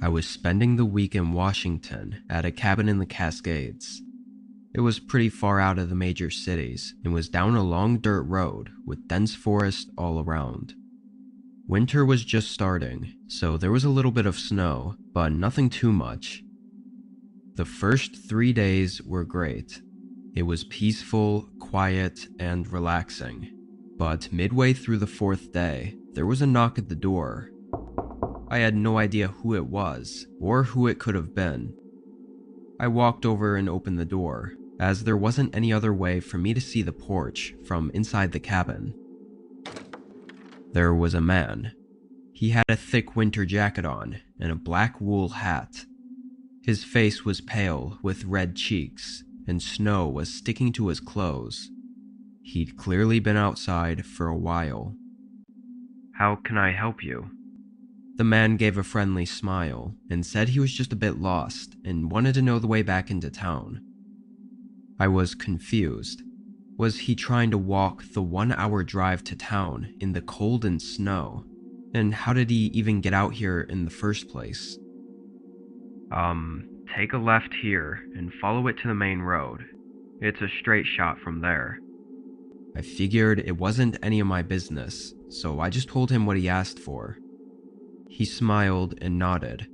I was spending the week in Washington at a cabin in the Cascades. It was pretty far out of the major cities and was down a long dirt road with dense forest all around. Winter was just starting, so there was a little bit of snow, but nothing too much. The first 3 days were great. It was peaceful, quiet, and relaxing. But midway through the 4th day, there was a knock at the door. I had no idea who it was, or who it could have been. I walked over and opened the door, as there wasn't any other way for me to see the porch from inside the cabin. There was a man. He had a thick winter jacket on and a black wool hat. His face was pale with red cheeks, and snow was sticking to his clothes. He'd clearly been outside for a while. "How can I help you?" The man gave a friendly smile and said he was just a bit lost and wanted to know the way back into town. I was confused. Was he trying to walk the 1-hour drive to town in the cold and snow? And how did he even get out here in the first place? Take a left here and follow it to the main road. It's a straight shot from there." I figured it wasn't any of my business, so I just told him what he asked for. He smiled and nodded.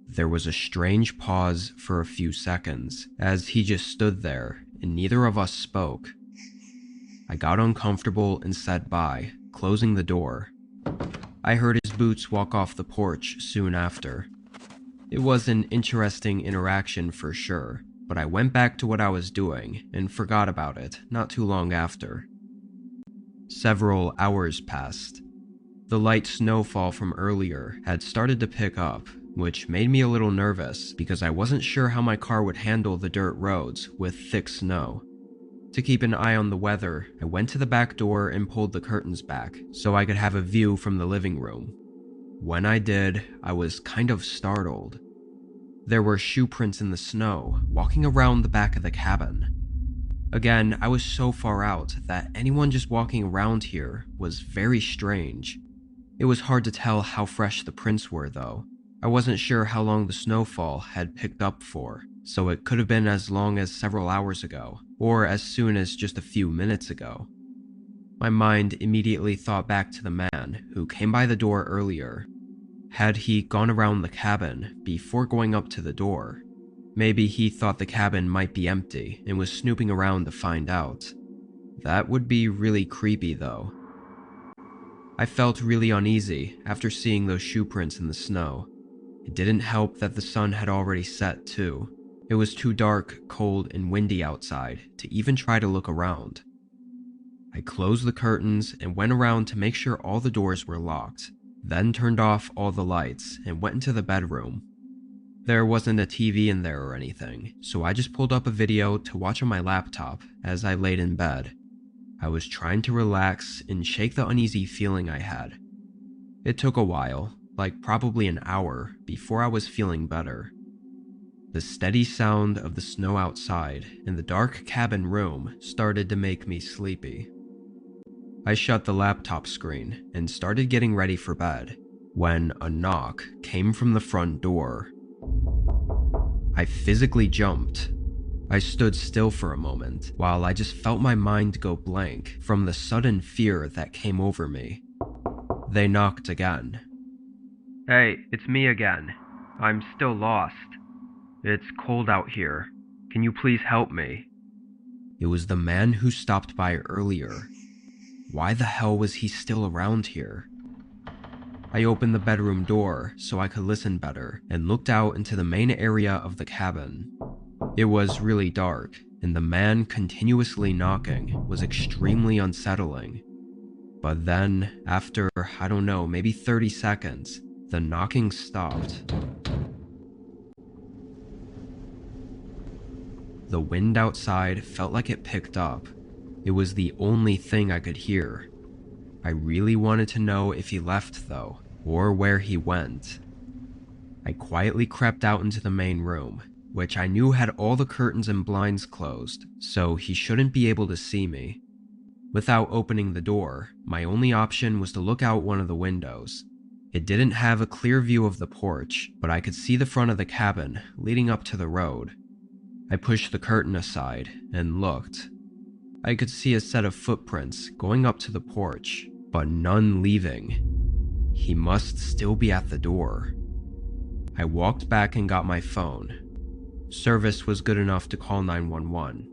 There was a strange pause for a few seconds, as he just stood there and neither of us spoke. I got uncomfortable and said bye, closing the door. I heard his boots walk off the porch soon after. It was an interesting interaction for sure, but I went back to what I was doing and forgot about it not too long after. Several hours passed. The light snowfall from earlier had started to pick up, which made me a little nervous because I wasn't sure how my car would handle the dirt roads with thick snow. To keep an eye on the weather, I went to the back door and pulled the curtains back so I could have a view from the living room. When I did, I was kind of startled. There were shoe prints in the snow, walking around the back of the cabin. Again, I was so far out that anyone just walking around here was very strange. It was hard to tell how fresh the prints were, though. I wasn't sure how long the snowfall had picked up for, so it could have been as long as several hours ago, or as soon as just a few minutes ago. My mind immediately thought back to the man who came by the door earlier. Had he gone around the cabin before going up to the door? Maybe he thought the cabin might be empty and was snooping around to find out. That would be really creepy, though. I felt really uneasy after seeing those shoe prints in the snow. It didn't help that the sun had already set, too. It was too dark, cold, and windy outside to even try to look around. I closed the curtains and went around to make sure all the doors were locked, then turned off all the lights and went into the bedroom. There wasn't a TV in there or anything, so I just pulled up a video to watch on my laptop as I laid in bed. I was trying to relax and shake the uneasy feeling I had. It took a while, like probably an hour, before I was feeling better. The steady sound of the snow outside in the dark cabin room started to make me sleepy. I shut the laptop screen and started getting ready for bed when a knock came from the front door. I physically jumped. I stood still for a moment while I just felt my mind go blank from the sudden fear that came over me. They knocked again. "Hey, it's me again. I'm still lost. It's cold out here. Can you please help me?" It was the man who stopped by earlier. Why the hell was he still around here? I opened the bedroom door so I could listen better and looked out into the main area of the cabin. It was really dark, and the man continuously knocking was extremely unsettling. But then, after, I don't know, maybe 30 seconds, the knocking stopped. The wind outside felt like it picked up. It was the only thing I could hear. I really wanted to know if he left, though, or where he went. I quietly crept out into the main room, which I knew had all the curtains and blinds closed, so he shouldn't be able to see me. Without opening the door, my only option was to look out one of the windows. It didn't have a clear view of the porch, but I could see the front of the cabin leading up to the road. I pushed the curtain aside and looked. I could see a set of footprints going up to the porch, but none leaving. He must still be at the door. I walked back and got my phone. Service was good enough to call 911.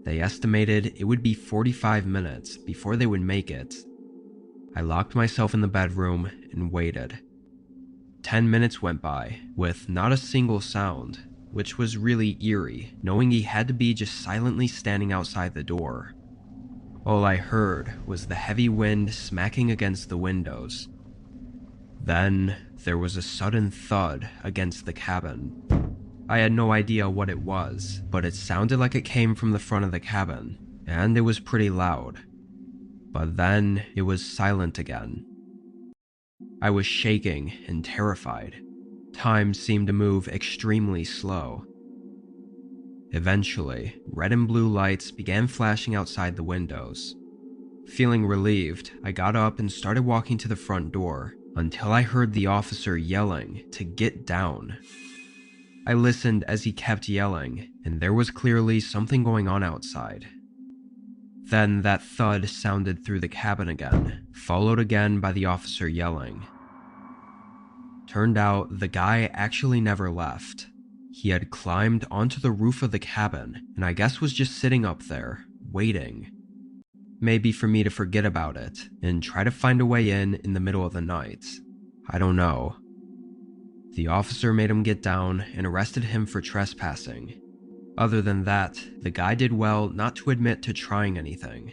They estimated it would be 45 minutes before they would make it. I locked myself in the bedroom and waited. 10 minutes went by with not a single sound, which was really eerie, knowing he had to be just silently standing outside the door. All I heard was the heavy wind smacking against the windows. Then there was a sudden thud against the cabin. I had no idea what it was, but it sounded like it came from the front of the cabin, and it was pretty loud. But then it was silent again. I was shaking and terrified. Time seemed to move extremely slow. Eventually, red and blue lights began flashing outside the windows. Feeling relieved, I got up and started walking to the front door until I heard the officer yelling to get down. I listened as he kept yelling, and there was clearly something going on outside. Then that thud sounded through the cabin again, followed again by the officer yelling. Turned out the guy actually never left. He had climbed onto the roof of the cabin, and I guess was just sitting up there, waiting. Maybe for me to forget about it, and try to find a way in the middle of the night. I don't know. The officer made him get down and arrested him for trespassing. Other than that, the guy did well not to admit to trying anything.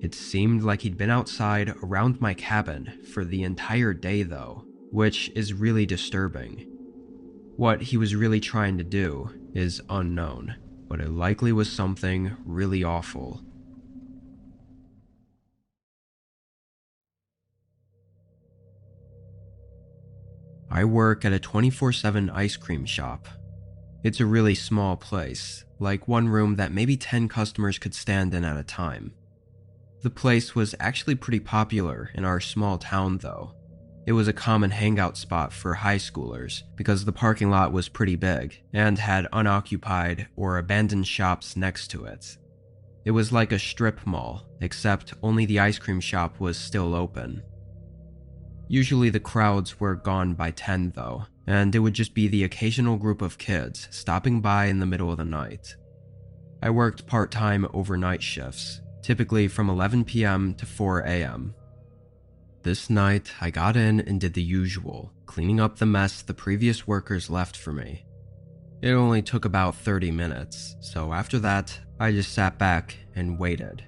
It seemed like he'd been outside around my cabin for the entire day though, which is really disturbing. What he was really trying to do is unknown, but it likely was something really awful. I work at a 24/7 ice cream shop. It's a really small place, like one room that maybe 10 customers could stand in at a time. The place was actually pretty popular in our small town though. It was a common hangout spot for high schoolers because the parking lot was pretty big and had unoccupied or abandoned shops next to it. It was like a strip mall, except only the ice cream shop was still open. Usually the crowds were gone by 10 though, and it would just be the occasional group of kids stopping by in the middle of the night. I worked part-time overnight shifts, typically from 11 p.m. to 4 a.m. This night, I got in and did the usual, cleaning up the mess the previous workers left for me. It only took about 30 minutes, so after that, I just sat back and waited.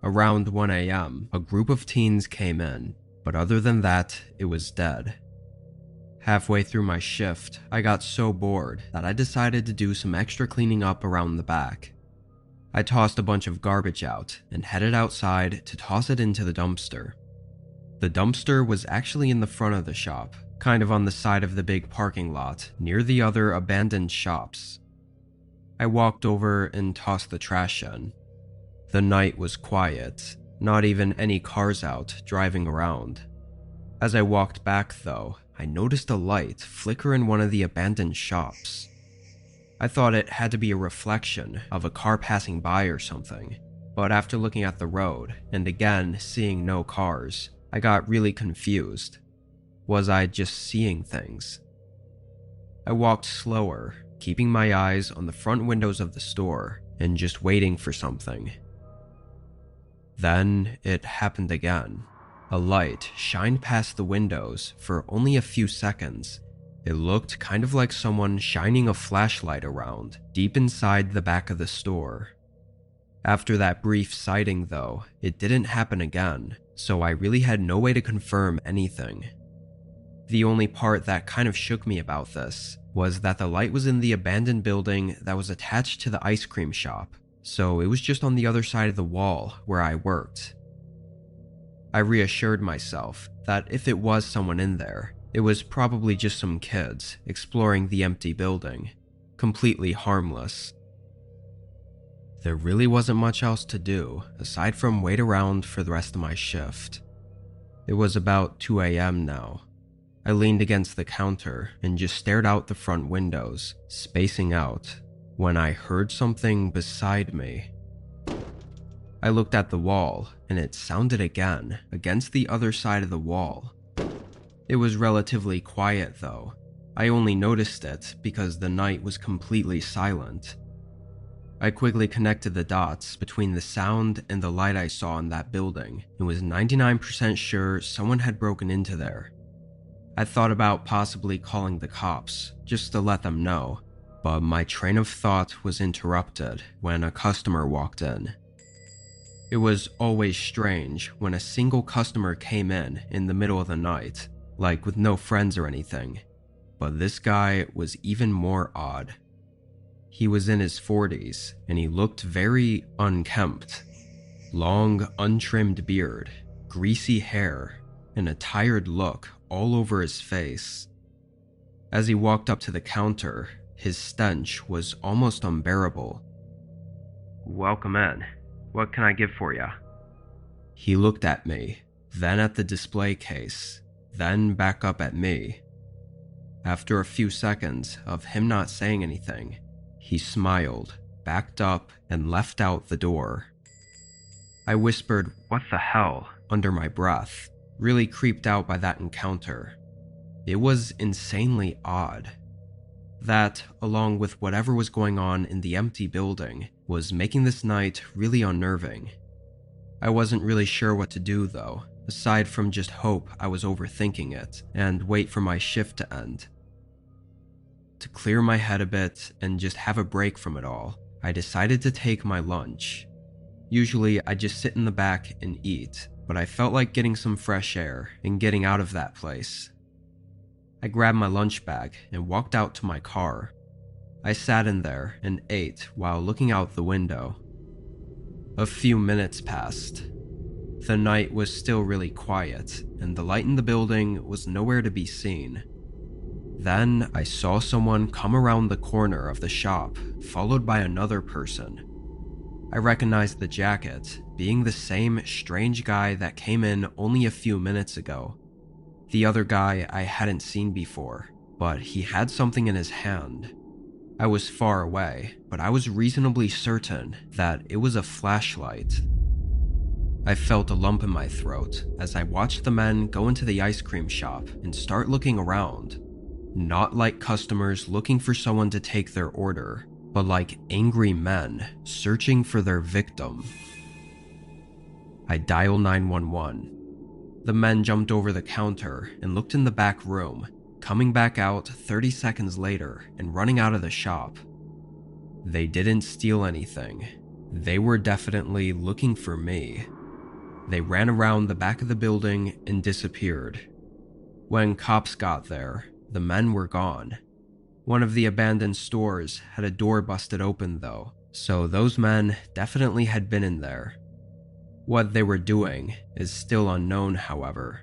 Around 1 a.m., a group of teens came in, but other than that, it was dead. Halfway through my shift, I got so bored that I decided to do some extra cleaning up around the back. I tossed a bunch of garbage out and headed outside to toss it into the dumpster. The dumpster was actually in the front of the shop, kind of on the side of the big parking lot, near the other abandoned shops. I walked over and tossed the trash in. The night was quiet, not even any cars out driving around. As I walked back though, I noticed a light flicker in one of the abandoned shops. I thought it had to be a reflection of a car passing by or something, but after looking at the road and again seeing no cars, I got really confused. Was I just seeing things? I walked slower, keeping my eyes on the front windows of the store and just waiting for something. Then it happened again. A light shined past the windows for only a few seconds. It looked kind of like someone shining a flashlight around, deep inside the back of the store. After that brief sighting though, it didn't happen again, so I really had no way to confirm anything. The only part that kind of shook me about this was that the light was in the abandoned building that was attached to the ice cream shop, so it was just on the other side of the wall where I worked. I reassured myself that if it was someone in there, it was probably just some kids exploring the empty building, completely harmless. There really wasn't much else to do aside from wait around for the rest of my shift. It was about 2 a.m. now. I leaned against the counter and just stared out the front windows, spacing out, when I heard something beside me. I looked at the wall, and it sounded again, against the other side of the wall. It was relatively quiet though. I only noticed it because the night was completely silent. I quickly connected the dots between the sound and the light I saw in that building and was 99% sure someone had broken into there. I thought about possibly calling the cops, just to let them know, but my train of thought was interrupted when a customer walked in. It was always strange when a single customer came in the middle of the night, like with no friends or anything, but this guy was even more odd. He was in his 40s, and he looked very unkempt. Long, untrimmed beard, greasy hair, and a tired look all over his face. As he walked up to the counter, his stench was almost unbearable. "Welcome in. What can I give for ya?" He looked at me, then at the display case, then back up at me. After a few seconds of him not saying anything, he smiled, backed up, and left out the door. I whispered, "What the hell?" under my breath, really creeped out by that encounter. It was insanely odd. That, along with whatever was going on in the empty building, was making this night really unnerving. I wasn't really sure what to do though, aside from just hope I was overthinking it and wait for my shift to end. To clear my head a bit and just have a break from it all, I decided to take my lunch. Usually I just sit in the back and eat, but I felt like getting some fresh air and getting out of that place. I grabbed my lunch bag and walked out to my car. I sat in there and ate while looking out the window. A few minutes passed. The night was still really quiet, and the light in the building was nowhere to be seen. Then I saw someone come around the corner of the shop, followed by another person. I recognized the jacket, being the same strange guy that came in only a few minutes ago. The other guy I hadn't seen before, but he had something in his hand. I was far away, but I was reasonably certain that it was a flashlight. I felt a lump in my throat as I watched the men go into the ice cream shop and start looking around. Not like customers looking for someone to take their order, but like angry men searching for their victim. I dialed 911. The men jumped over the counter and looked in the back room, coming back out 30 seconds later and running out of the shop. They didn't steal anything. They were definitely looking for me. They ran around the back of the building and disappeared. When cops got there, the men were gone. One of the abandoned stores had a door busted open though, so those men definitely had been in there. What they were doing is still unknown, however.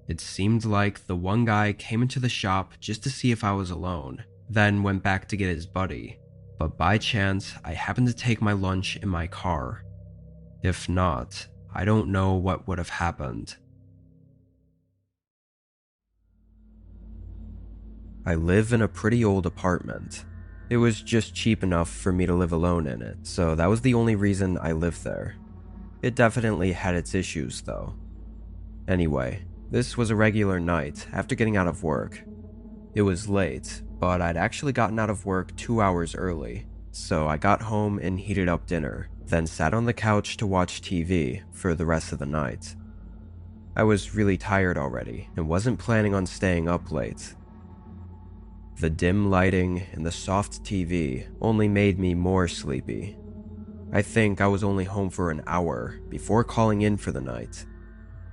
It seemed like the one guy came into the shop just to see if I was alone, then went back to get his buddy, but by chance I happened to take my lunch in my car. If not, I don't know what would have happened. I live in a pretty old apartment. It was just cheap enough for me to live alone in it, so that was the only reason I lived there. It definitely had its issues though. Anyway, this was a regular night after getting out of work. It was late, but I'd actually gotten out of work 2 hours early, so I got home and heated up dinner, then sat on the couch to watch TV for the rest of the night. I was really tired already and wasn't planning on staying up late. The dim lighting and the soft TV only made me more sleepy. I think I was only home for an hour before calling in for the night.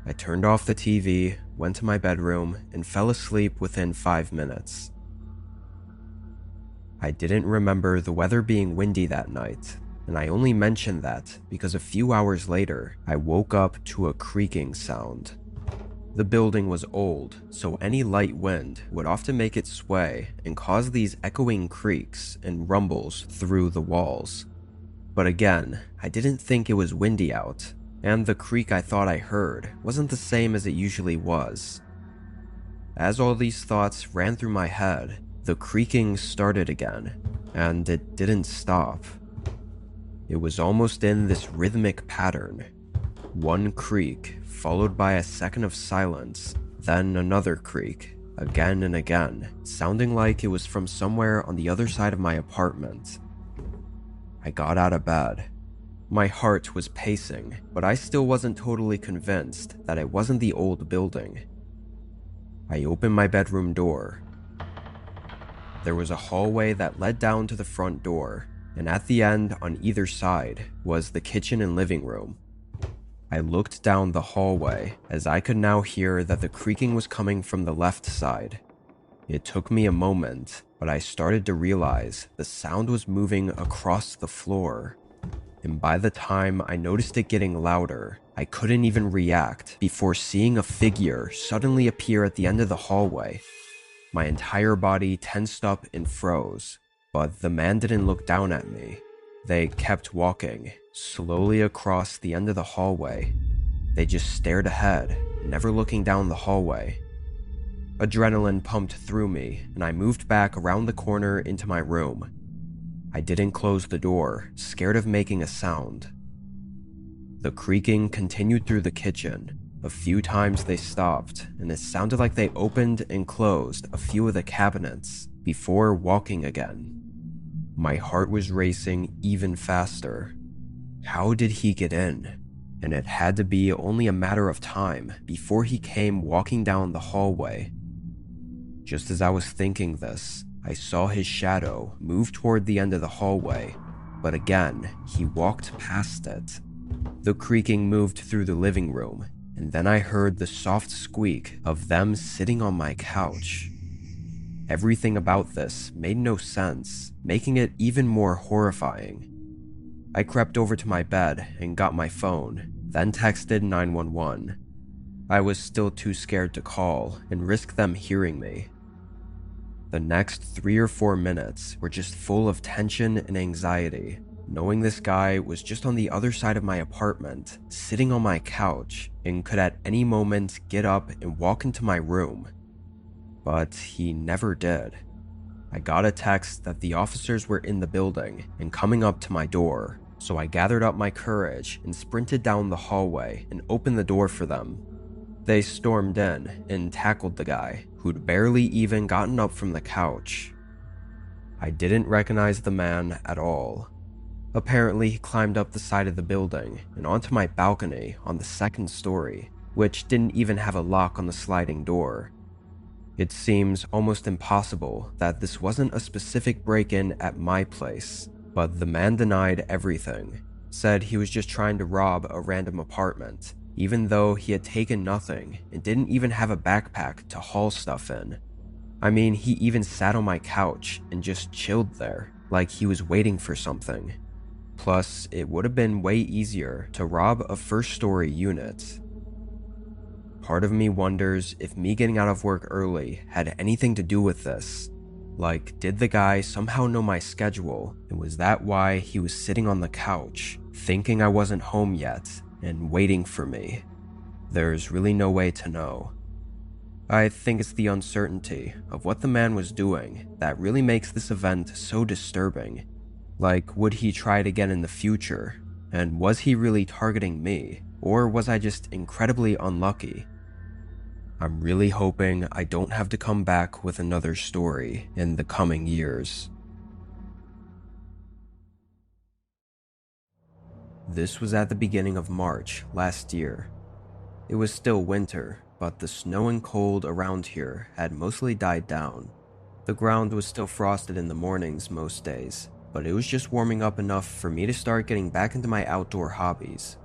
I turned off the TV, went to my bedroom, and fell asleep within 5 minutes. I didn't remember the weather being windy that night, and I only mentioned that because a few hours later, I woke up to a creaking sound. The building was old, so any light wind would often make it sway and cause these echoing creaks and rumbles through the walls. But again, I didn't think it was windy out. and the creak I thought I heard wasn't the same as it usually was. As all these thoughts ran through my head, the creaking started again, and it didn't stop. It was almost in this rhythmic pattern. One creak, followed by a second of silence, then another creak, again and again, sounding like it was from somewhere on the other side of my apartment. I got out of bed. My heart was pacing, but I still wasn't totally convinced that it wasn't the old building. I opened my bedroom door. There was a hallway that led down to the front door, and at the end on either side was the kitchen and living room. I looked down the hallway as I could now hear that the creaking was coming from the left side. It took me a moment, but I started to realize the sound was moving across the floor. And by the time I noticed it getting louder, I couldn't even react before seeing a figure suddenly appear at the end of the hallway. My entire body tensed up and froze, but the man didn't look down at me. They kept walking, slowly across the end of the hallway. They just stared ahead, never looking down the hallway. Adrenaline pumped through me, and I moved back around the corner into my room. I didn't close the door, scared of making a sound. The creaking continued through the kitchen. A few times they stopped, and it sounded like they opened and closed a few of the cabinets before walking again. My heart was racing even faster. How did he get in? And it had to be only a matter of time before he came walking down the hallway. Just as I was thinking this, I saw his shadow move toward the end of the hallway, but again, he walked past it. The creaking moved through the living room, and then I heard the soft squeak of them sitting on my couch. Everything about this made no sense, making it even more horrifying. I crept over to my bed and got my phone, then texted 911. I was still too scared to call and risk them hearing me. The next 3 or 4 minutes were just full of tension and anxiety, knowing this guy was just on the other side of my apartment, sitting on my couch, and could at any moment get up and walk into my room. But he never did. I got a text that the officers were in the building and coming up to my door, so I gathered up my courage and sprinted down the hallway and opened the door for them. They stormed in and tackled the guy, who'd barely even gotten up from the couch. I didn't recognize the man at all. Apparently, he climbed up the side of the building and onto my balcony on the second story, which didn't even have a lock on the sliding door. It seems almost impossible that this wasn't a specific break-in at my place, but the man denied everything, said he was just trying to rob a random apartment, even though he had taken nothing and didn't even have a backpack to haul stuff in. I mean, he even sat on my couch and just chilled there, like he was waiting for something. Plus, it would have been way easier to rob a first-story unit. Part of me wonders if me getting out of work early had anything to do with this. Like, did the guy somehow know my schedule, and was that why he was sitting on the couch, thinking I wasn't home yet, and waiting for me? There's really no way to know. I think it's the uncertainty of what the man was doing that really makes this event so disturbing. Like, would he try it again in the future? And was he really targeting me? Or was I just incredibly unlucky? I'm really hoping I don't have to come back with another story in the coming years. This was at the beginning of March last year. It was still winter, but the snow and cold around here had mostly died down. The ground was still frosted in the mornings most days, but it was just warming up enough for me to start getting back into my outdoor hobbies.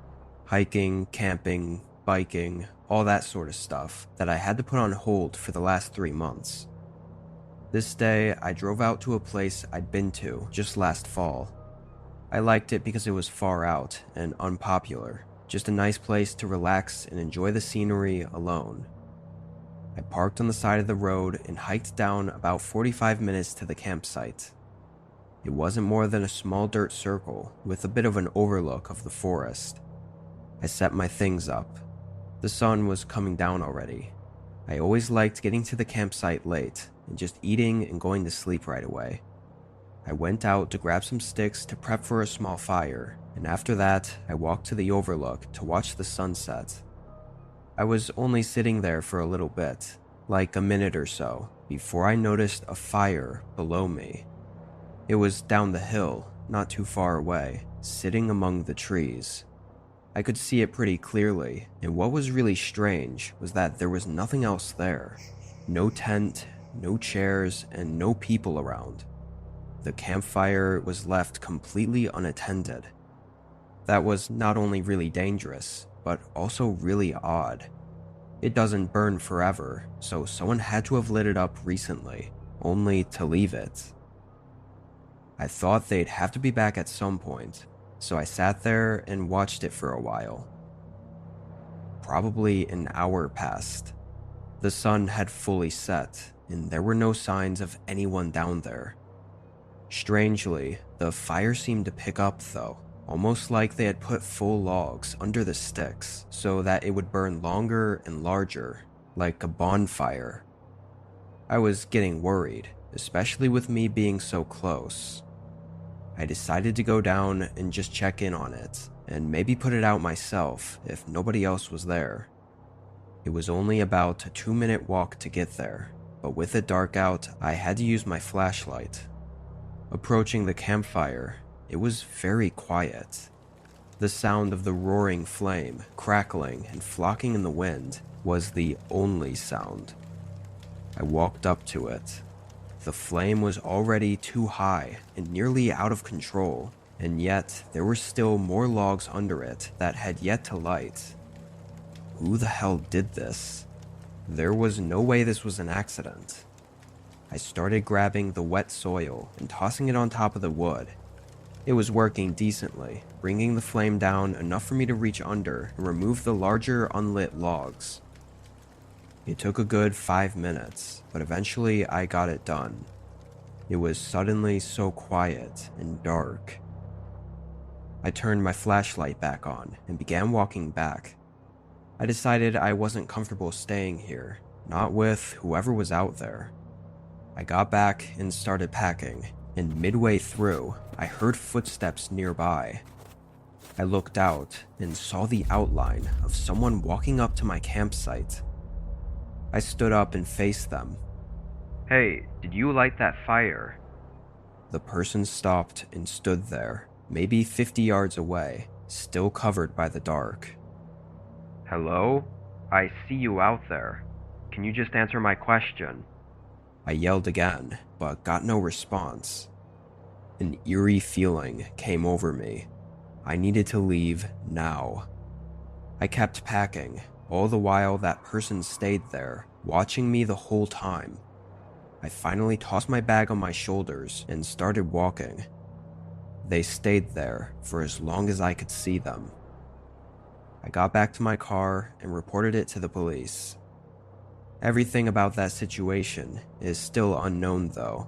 Hiking, camping, biking, all that sort of stuff that I had to put on hold for the last 3 months. This day, I drove out to a place I'd been to just last fall. I liked it because it was far out and unpopular, just a nice place to relax and enjoy the scenery alone. I parked on the side of the road and hiked down about 45 minutes to the campsite. It wasn't more than a small dirt circle with a bit of an overlook of the forest. I set my things up. The sun was coming down already. I always liked getting to the campsite late and just eating and going to sleep right away. I went out to grab some sticks to prep for a small fire, and after that, I walked to the overlook to watch the sunset. I was only sitting there for a little bit, like a minute or so, before I noticed a fire below me. It was down the hill, not too far away, sitting among the trees. I could see it pretty clearly, and what was really strange was that there was nothing else there. No tent, no chairs, and no people around. The campfire was left completely unattended. That was not only really dangerous, but also really odd. It doesn't burn forever, so someone had to have lit it up recently, only to leave it. I thought they'd have to be back at some point, so I sat there and watched it for a while. Probably an hour passed. The sun had fully set, and there were no signs of anyone down there. Strangely, the fire seemed to pick up though, almost like they had put full logs under the sticks so that it would burn longer and larger, like a bonfire. I was getting worried, especially with me being so close. I decided to go down and just check in on it, and maybe put it out myself if nobody else was there. It was only about a 2-minute walk to get there, but with it dark out, I had to use my flashlight. Approaching the campfire, it was very quiet. The sound of the roaring flame, crackling and flocking in the wind was the only sound. I walked up to it. The flame was already too high and nearly out of control, and yet there were still more logs under it that had yet to light. Who the hell did this? There was no way this was an accident. I started grabbing the wet soil and tossing it on top of the wood. It was working decently, bringing the flame down enough for me to reach under and remove the larger unlit logs. It took a good 5 minutes, but eventually I got it done. It was suddenly so quiet and dark. I turned my flashlight back on and began walking back. I decided I wasn't comfortable staying here, not with whoever was out there. I got back and started packing, and midway through, I heard footsteps nearby. I looked out and saw the outline of someone walking up to my campsite. I stood up and faced them. "Hey, did you light that fire?" The person stopped and stood there, maybe 50 yards away, still covered by the dark. "Hello? I see you out there. Can you just answer my question?" I yelled again, but got no response. An eerie feeling came over me. I needed to leave now. I kept packing, all the while that person stayed there, watching me the whole time. I finally tossed my bag on my shoulders and started walking. They stayed there for as long as I could see them. I got back to my car and reported it to the police. Everything about that situation is still unknown though.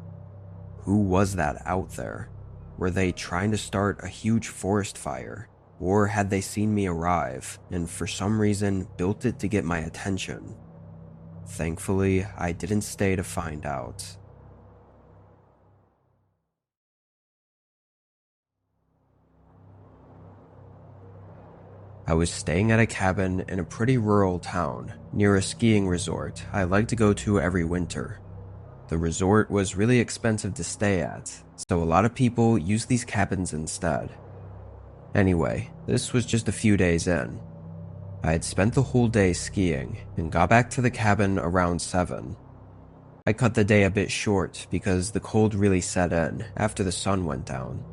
Who was that out there? Were they trying to start a huge forest fire? Or had they seen me arrive and for some reason built it to get my attention? Thankfully, I didn't stay to find out. I was staying at a cabin in a pretty rural town near a skiing resort I like to go to every winter. The resort was really expensive to stay at, so a lot of people use these cabins instead. Anyway, this was just a few days in. I had spent the whole day skiing and got back to the cabin around 7. I cut the day a bit short because the cold really set in after the sun went down.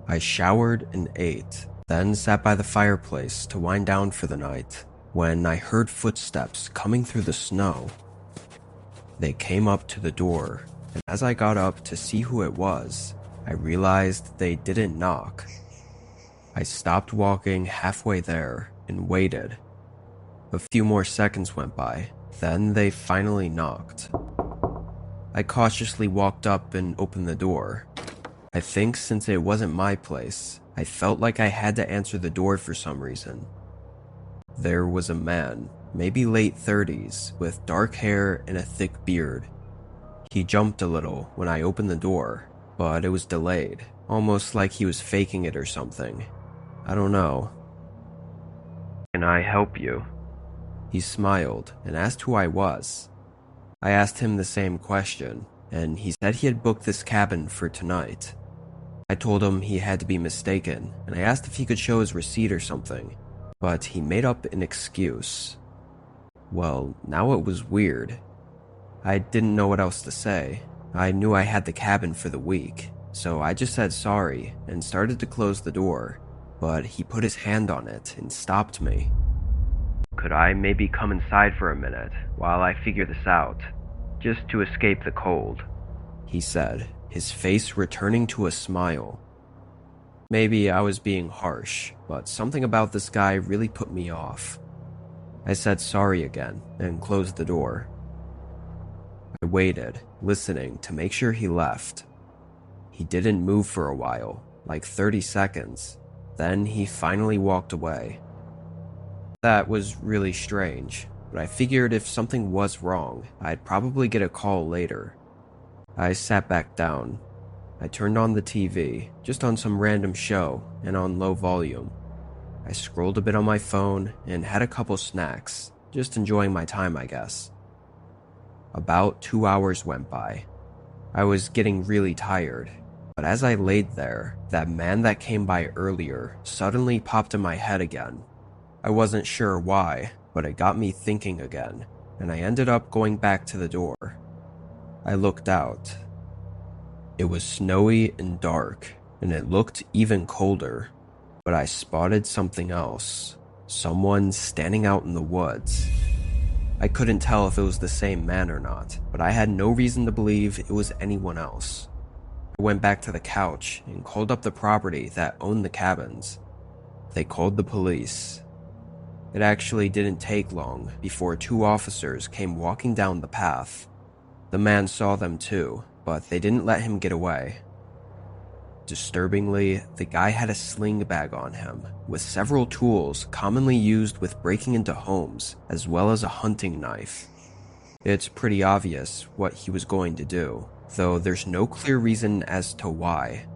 I showered and ate, then sat by the fireplace to wind down for the night when I heard footsteps coming through the snow. They came up to the door, and as I got up to see who it was, I realized they didn't knock. I stopped walking halfway there and waited. A few more seconds went by, then they finally knocked. I cautiously walked up and opened the door. I think since it wasn't my place, I felt like I had to answer the door for some reason. There was a man, maybe late 30s, with dark hair and a thick beard. He jumped a little when I opened the door, but it was delayed, almost like he was faking it or something. I don't know. "Can I help you?" He smiled and asked who I was. I asked him the same question, and he said he had booked this cabin for tonight. I told him he had to be mistaken, and I asked if he could show his receipt or something, but he made up an excuse. Well, now it was weird. I didn't know what else to say. I knew I had the cabin for the week, so I just said sorry and started to close the door, but he put his hand on it and stopped me. "Could I maybe come inside for a minute while I figure this out, just to escape the cold?" he said, his face returning to a smile. Maybe I was being harsh, but something about this guy really put me off. I said sorry again and closed the door. I waited, listening to make sure he left. He didn't move for a while, like 30 seconds. Then he finally walked away. That was really strange, but I figured if something was wrong, I'd probably get a call later. I sat back down. I turned on the TV, just on some random show and on low volume. I scrolled a bit on my phone and had a couple snacks, just enjoying my time, I guess. About 2 hours went by. I was getting really tired, but as I laid there, that man that came by earlier suddenly popped in my head again. I wasn't sure why, but it got me thinking again, and I ended up going back to the door. I looked out. It was snowy and dark, and it looked even colder, but I spotted something else. Someone standing out in the woods. I couldn't tell if it was the same man or not, but I had no reason to believe it was anyone else. I went back to the couch and called up the property that owned the cabins. They called the police. It actually didn't take long before 2 officers came walking down the path. The man saw them too, but they didn't let him get away. Disturbingly, the guy had a sling bag on him, with several tools commonly used with breaking into homes, as well as a hunting knife. It's pretty obvious what he was going to do, though there's no clear reason as to why.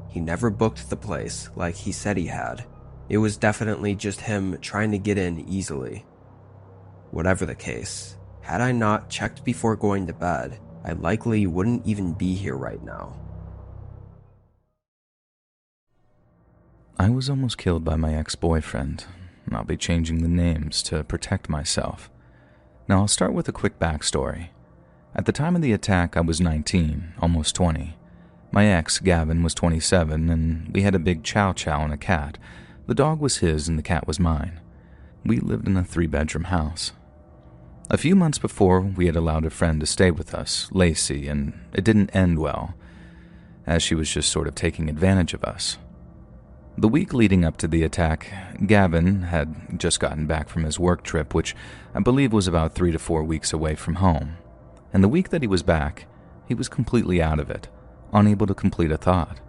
He never booked the place like he said he had. It was definitely just him trying to get in easily. Whatever the case, had I not checked before going to bed, I likely wouldn't even be here right now. I was almost killed by my ex-boyfriend. I'll be changing the names to protect myself. Now I'll start with a quick backstory. At the time of the attack, I was 19, almost 20. My ex, Gavin, was 27, and we had a big chow chow and a cat. The dog was his and the cat was mine. We lived in a 3-bedroom house. A few months before, we had allowed a friend to stay with us, Lacey, and it didn't end well, as she was just sort of taking advantage of us. The week leading up to the attack, Gavin had just gotten back from his work trip, which I believe was about 3 to 4 weeks away from home. And the week that he was back, he was completely out of it, unable to complete a thought.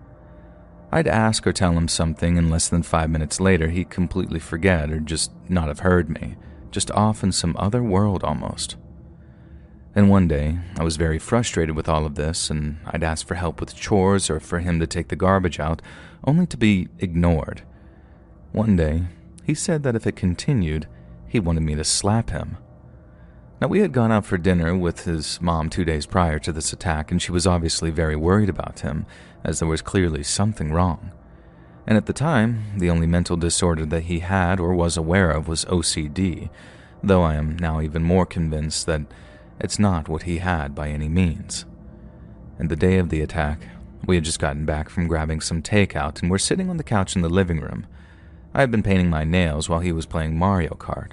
I'd ask or tell him something, and less than 5 minutes later, he'd completely forget or just not have heard me, just off in some other world almost. And one day, I was very frustrated with all of this, and I'd ask for help with chores or for him to take the garbage out, only to be ignored. One day, he said that if it continued, he wanted me to slap him. Now, we had gone out for dinner with his mom 2 days prior to this attack, and she was obviously very worried about him, as there was clearly something wrong. And at the time, the only mental disorder that he had or was aware of was OCD, though I am now even more convinced that it's not what he had by any means. And the day of the attack, we had just gotten back from grabbing some takeout and were sitting on the couch in the living room. I had been painting my nails while he was playing Mario Kart,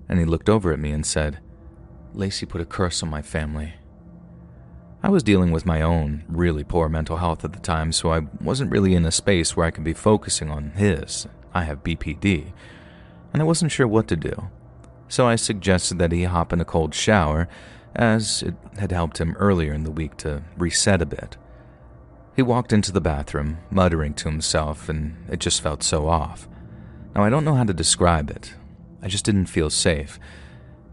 and he looked over at me and said, "Lacey put a curse on my family." I was dealing with my own really poor mental health at the time, so I wasn't really in a space where I could be focusing on his. I have BPD, and I wasn't sure what to do. So I suggested that he hop in a cold shower, as it had helped him earlier in the week to reset a bit. He walked into the bathroom, muttering to himself, and it just felt so off. Now, I don't know how to describe it. I just didn't feel safe.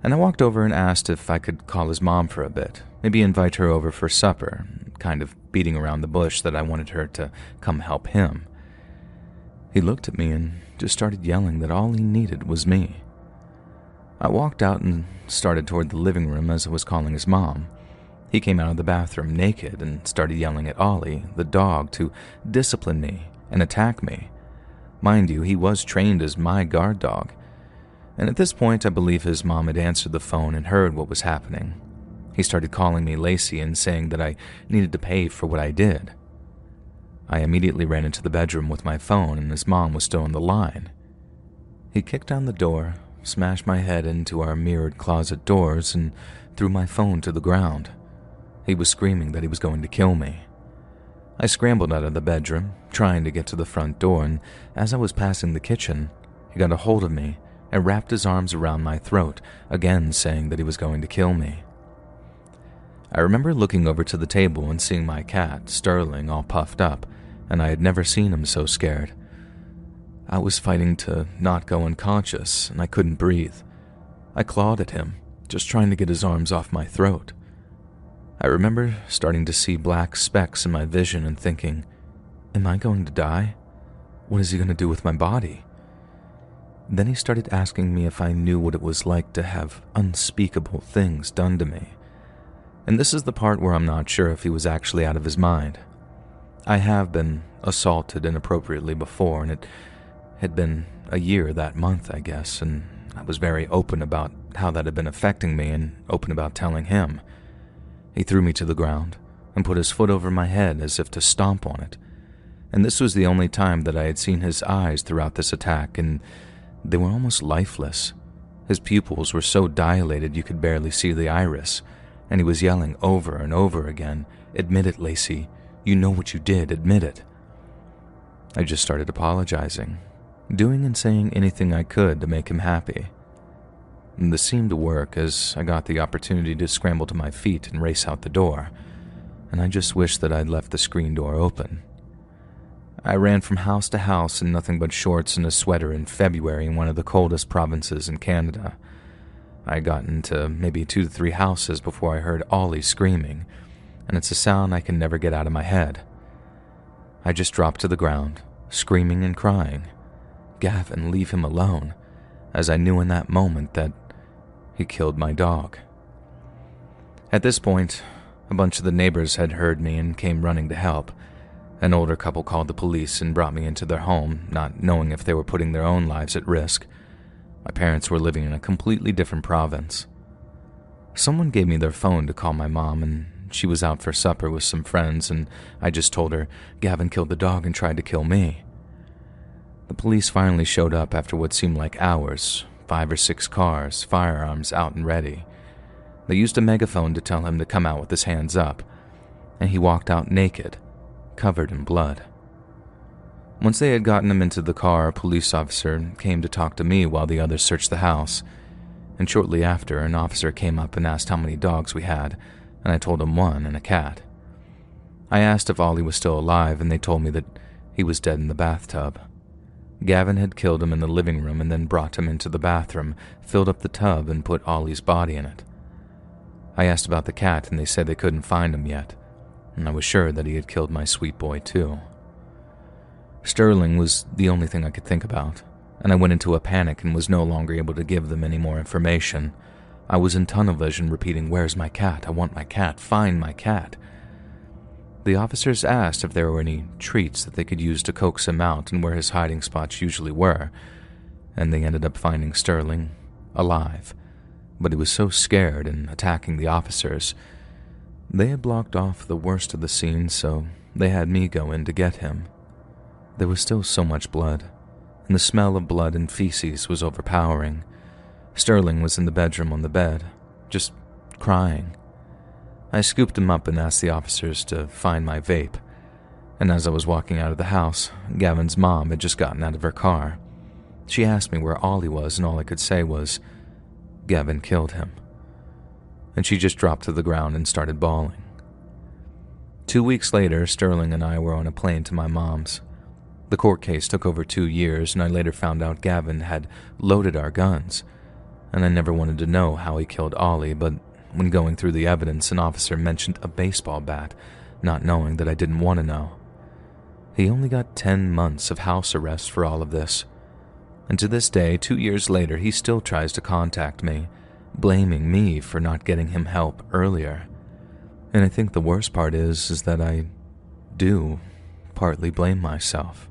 And I walked over and asked if I could call his mom for a bit, maybe invite her over for supper, kind of beating around the bush that I wanted her to come help him. He looked at me and just started yelling that all he needed was me. I walked out and started toward the living room as I was calling his mom. He came out of the bathroom naked and started yelling at Ollie, the dog, to discipline me and attack me. Mind you, he was trained as my guard dog. And at this point, I believe his mom had answered the phone and heard what was happening. He started calling me Lacey and saying that I needed to pay for what I did. I immediately ran into the bedroom with my phone, and his mom was still on the line. He kicked down the door, smashed my head into our mirrored closet doors, and threw my phone to the ground. He was screaming that he was going to kill me. I scrambled out of the bedroom, trying to get to the front door, and as I was passing the kitchen, he got a hold of me and wrapped his arms around my throat, again saying that he was going to kill me. I remember looking over to the table and seeing my cat, Sterling, all puffed up, and I had never seen him so scared. I was fighting to not go unconscious, and I couldn't breathe. I clawed at him, just trying to get his arms off my throat. I remember starting to see black specks in my vision and thinking, am I going to die? What is he going to do with my body? Then he started asking me if I knew what it was like to have unspeakable things done to me. And this is the part where I'm not sure if he was actually out of his mind. I have been assaulted inappropriately before, and it had been a year that month, I guess, and I was very open about how that had been affecting me and open about telling him. He threw me to the ground and put his foot over my head as if to stomp on it. And this was the only time that I had seen his eyes throughout this attack, and they were almost lifeless. His pupils were so dilated you could barely see the iris, and he was yelling over and over again, "Admit it, Lacey. You know what you did. Admit it." I just started apologizing, doing and saying anything I could to make him happy. And this seemed to work as I got the opportunity to scramble to my feet and race out the door, and I just wished that I'd left the screen door open. I ran from house to house in nothing but shorts and a sweater in February in one of the coldest provinces in Canada. I had gotten to maybe 2 to 3 houses before I heard Ollie screaming, and it's a sound I can never get out of my head. I just dropped to the ground, screaming and crying, "Gavin, leave him alone," as I knew in that moment that he killed my dog. At this point, a bunch of the neighbors had heard me and came running to help. An older couple called the police and brought me into their home, not knowing if they were putting their own lives at risk. My parents were living in a completely different province. Someone gave me their phone to call my mom, and she was out for supper with some friends, and I just told her, "Gavin killed the dog and tried to kill me." The police finally showed up after what seemed like hours, 5 or 6 cars, firearms out and ready. They used a megaphone to tell him to come out with his hands up, and he walked out naked, covered in blood. Once they had gotten him into the car, a police officer came to talk to me while the others searched the house, and shortly after, an officer came up and asked how many dogs we had, and I told him 1 and a cat. I asked if Ollie was still alive, and they told me that he was dead in the bathtub. Gavin had killed him in the living room and then brought him into the bathroom, filled up the tub, and put Ollie's body in it. I asked about the cat, and they said they couldn't find him yet, and I was sure that he had killed my sweet boy too. Sterling was the only thing I could think about, and I went into a panic and was no longer able to give them any more information. I was in tunnel vision repeating, "Where's my cat? I want my cat. Find my cat." The officers asked if there were any treats that they could use to coax him out and where his hiding spots usually were, and they ended up finding Sterling alive, but he was so scared and attacking the officers. They had blocked off the worst of the scene, so they had me go in to get him. There was still so much blood, and the smell of blood and feces was overpowering. Sterling was in the bedroom on the bed, just crying. I scooped him up and asked the officers to find my vape, and as I was walking out of the house, Gavin's mom had just gotten out of her car. She asked me where Ollie was, and all I could say was, "Gavin killed him." And she just dropped to the ground and started bawling. 2 weeks later, Sterling and I were on a plane to my mom's. The court case took over 2 years, and I later found out Gavin had loaded our guns. And I never wanted to know how he killed Ollie, but when going through the evidence, an officer mentioned a baseball bat, not knowing that I didn't want to know. He only got 10 months of house arrest for all of this. And to this day, 2 years later, he still tries to contact me, blaming me for not getting him help earlier. And I think the worst part is that I do partly blame myself.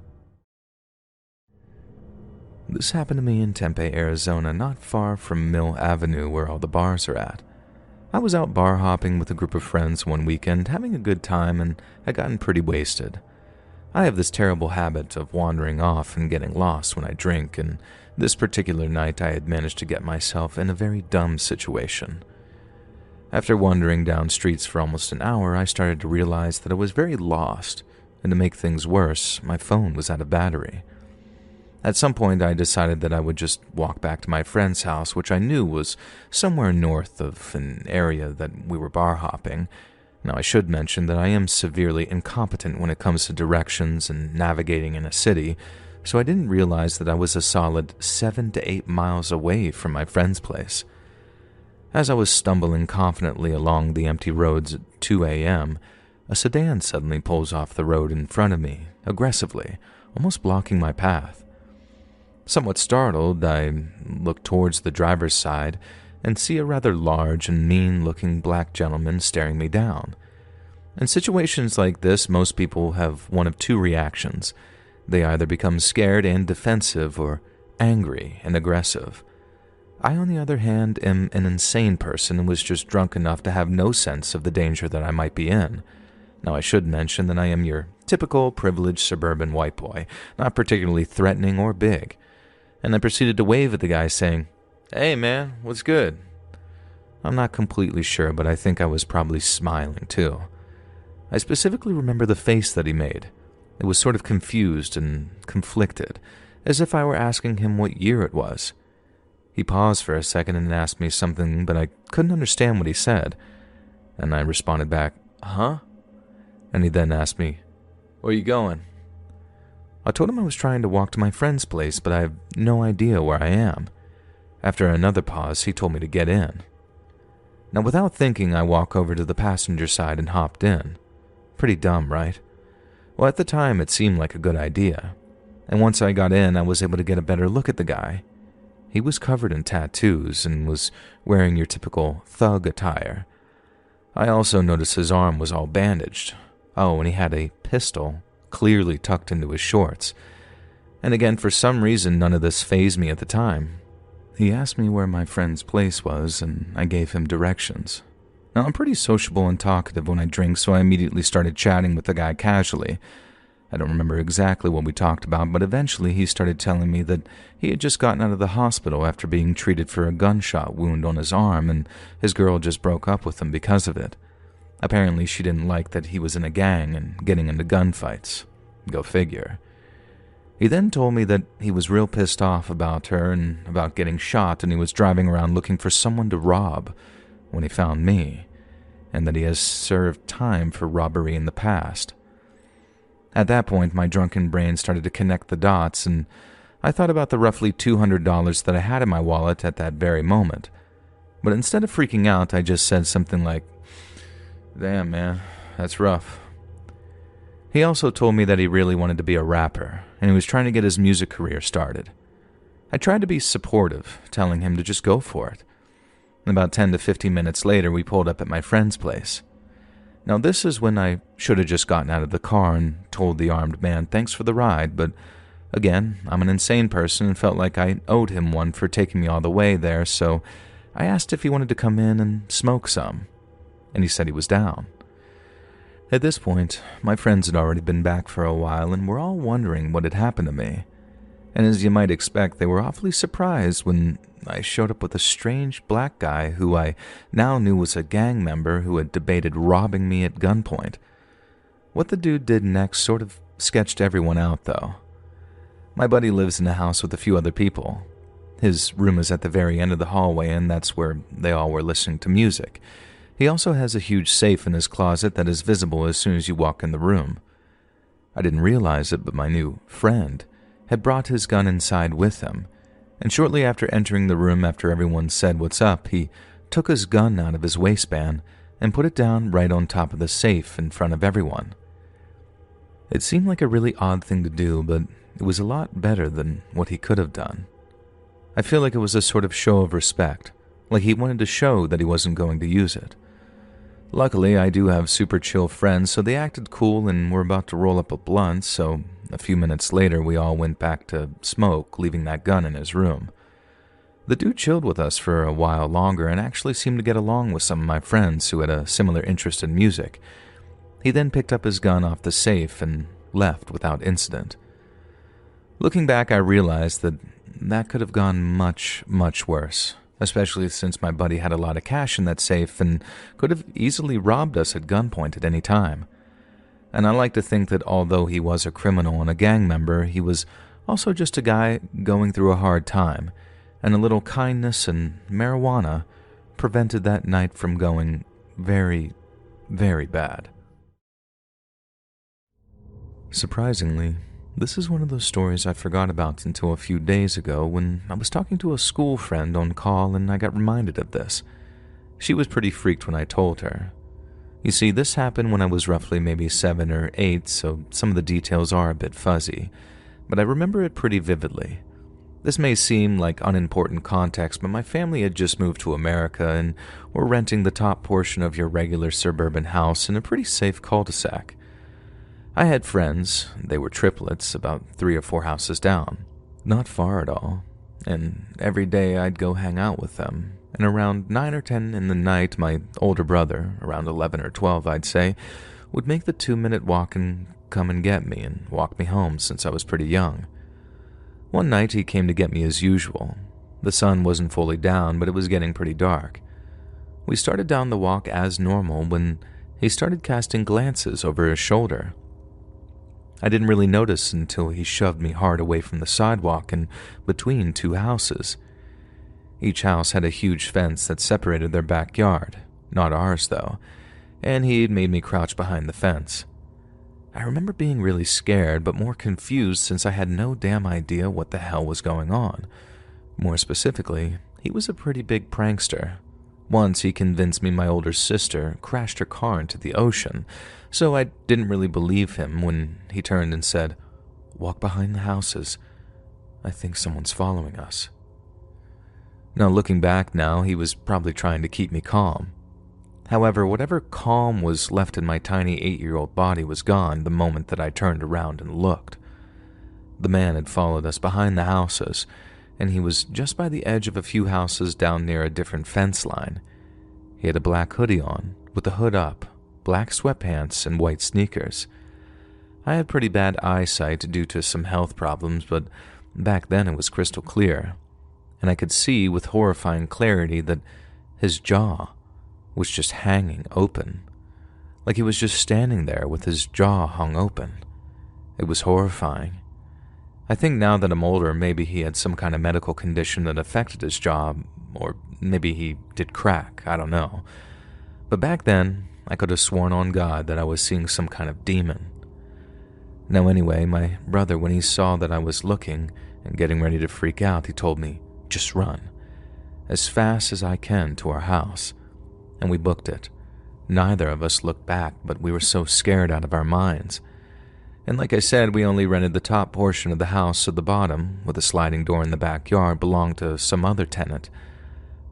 This happened to me in Tempe, Arizona, not far from Mill Avenue where all the bars are at. I was out bar hopping with a group of friends one weekend, having a good time, and had gotten pretty wasted. I have this terrible habit of wandering off and getting lost when I drink, and this particular night I had managed to get myself in a very dumb situation. After wandering down streets for almost an hour, I started to realize that I was very lost, and to make things worse, my phone was out of battery. At some point, I decided that I would just walk back to my friend's house, which I knew was somewhere north of an area that we were bar hopping. Now, I should mention that I am severely incompetent when it comes to directions and navigating in a city, so I didn't realize that I was a solid 7 to 8 miles away from my friend's place. As I was stumbling confidently along the empty roads at 2 a.m., a sedan suddenly pulls off the road in front of me, aggressively, almost blocking my path. Somewhat startled, I look towards the driver's side and see a rather large and mean-looking black gentleman staring me down. In situations like this, most people have one of two reactions. They either become scared and defensive or angry and aggressive. I, on the other hand, am an insane person and was just drunk enough to have no sense of the danger that I might be in. Now, I should mention that I am your typical privileged suburban white boy, not particularly threatening or big. And I proceeded to wave at the guy, saying, "Hey man, what's good?" I'm not completely sure, but I think I was probably smiling too. I specifically remember the face that he made. It was sort of confused and conflicted, as if I were asking him what year it was. He paused for a second and asked me something, but I couldn't understand what he said. And I responded back, "Huh?" And he then asked me, "Where are you going?" I told him I was trying to walk to my friend's place, but I have no idea where I am. After another pause, he told me to get in. Now, without thinking, I walked over to the passenger side and hopped in. Pretty dumb, right? Well, at the time, it seemed like a good idea. And once I got in, I was able to get a better look at the guy. He was covered in tattoos and was wearing your typical thug attire. I also noticed his arm was all bandaged. Oh, and he had a pistol clearly tucked into his shorts. And again, for some reason, none of this fazed me at the time. He asked me where my friend's place was, and I gave him directions. Now, I'm pretty sociable and talkative when I drink, so I immediately started chatting with the guy casually. I don't remember exactly what we talked about, but eventually he started telling me that he had just gotten out of the hospital after being treated for a gunshot wound on his arm, and his girl just broke up with him because of it. Apparently, she didn't like that he was in a gang and getting into gunfights. Go figure. He then told me that he was real pissed off about her and about getting shot, and he was driving around looking for someone to rob when he found me, and that he has served time for robbery in the past. At that point, my drunken brain started to connect the dots, and I thought about the roughly $200 that I had in my wallet at that very moment. But instead of freaking out, I just said something like, "Damn, man, that's rough." He also told me that he really wanted to be a rapper, and he was trying to get his music career started. I tried to be supportive, telling him to just go for it. And about 10 to 15 minutes later, we pulled up at my friend's place. Now, this is when I should have just gotten out of the car and told the armed man thanks for the ride, but again, I'm an insane person and felt like I owed him one for taking me all the way there, so I asked if he wanted to come in and smoke some, and he said he was down. At this point, my friends had already been back for a while and were all wondering what had happened to me. And as you might expect, they were awfully surprised when I showed up with a strange black guy who I now knew was a gang member who had debated robbing me at gunpoint. What the dude did next sort of sketched everyone out, though. My buddy lives in a house with a few other people. His room is at the very end of the hallway, and that's where they all were listening to music. He also has a huge safe in his closet that is visible as soon as you walk in the room. I didn't realize it, but my new friend had brought his gun inside with him, and shortly after entering the room after everyone said what's up, he took his gun out of his waistband and put it down right on top of the safe in front of everyone. It seemed like a really odd thing to do, but it was a lot better than what he could have done. I feel like it was a sort of show of respect, like he wanted to show that he wasn't going to use it. Luckily, I do have super chill friends, so they acted cool and were about to roll up a blunt, so a few minutes later we all went back to smoke, leaving that gun in his room. The dude chilled with us for a while longer and actually seemed to get along with some of my friends who had a similar interest in music. He then picked up his gun off the safe and left without incident. Looking back, I realized that could have gone much, much worse, especially since my buddy had a lot of cash in that safe and could have easily robbed us at gunpoint at any time. And I like to think that although he was a criminal and a gang member, he was also just a guy going through a hard time, and a little kindness and marijuana prevented that night from going very, very bad. Surprisingly, this is one of those stories I forgot about until a few days ago when I was talking to a school friend on call and I got reminded of this. She was pretty freaked when I told her. You see, this happened when I was roughly maybe 7 or 8, so some of the details are a bit fuzzy, but I remember it pretty vividly. This may seem like unimportant context, but my family had just moved to America and were renting the top portion of your regular suburban house in a pretty safe cul-de-sac. I had friends, they were triplets, about 3 or 4 houses down, not far at all, and every day I'd go hang out with them, and around 9 or 10 in the night, my older brother, around 11 or 12 I'd say, would make the 2-minute walk and come and get me and walk me home since I was pretty young. One night he came to get me as usual. The sun wasn't fully down, but it was getting pretty dark. We started down the walk as normal when he started casting glances over his shoulder. I didn't really notice until he shoved me hard away from the sidewalk and between 2 houses. Each house had a huge fence that separated their backyard, not ours though, and he'd made me crouch behind the fence. I remember being really scared, but more confused since I had no damn idea what the hell was going on. More specifically, he was a pretty big prankster. Once he convinced me my older sister crashed her car into the ocean, so I didn't really believe him when he turned and said, "Walk behind the houses. I think someone's following us." Now, looking back now, he was probably trying to keep me calm. However, whatever calm was left in my tiny 8-year-old body was gone the moment that I turned around and looked. The man had followed us behind the houses, and he was just by the edge of a few houses down near a different fence line. He had a black hoodie on, with the hood up, black sweatpants, and white sneakers. I had pretty bad eyesight due to some health problems, but back then it was crystal clear, and I could see with horrifying clarity that his jaw was just hanging open, like he was just standing there with his jaw hung open. It was horrifying. I think now that I'm older, maybe he had some kind of medical condition that affected his jaw, or maybe he did crack, I don't know. But back then, I could have sworn on God that I was seeing some kind of demon. Now anyway, my brother, when he saw that I was looking and getting ready to freak out, he told me, "Just run, as fast as I can to our house." And we booked it. Neither of us looked back, but we were so scared out of our minds. And like I said, we only rented the top portion of the house, so the bottom, with a sliding door in the backyard, belonged to some other tenant.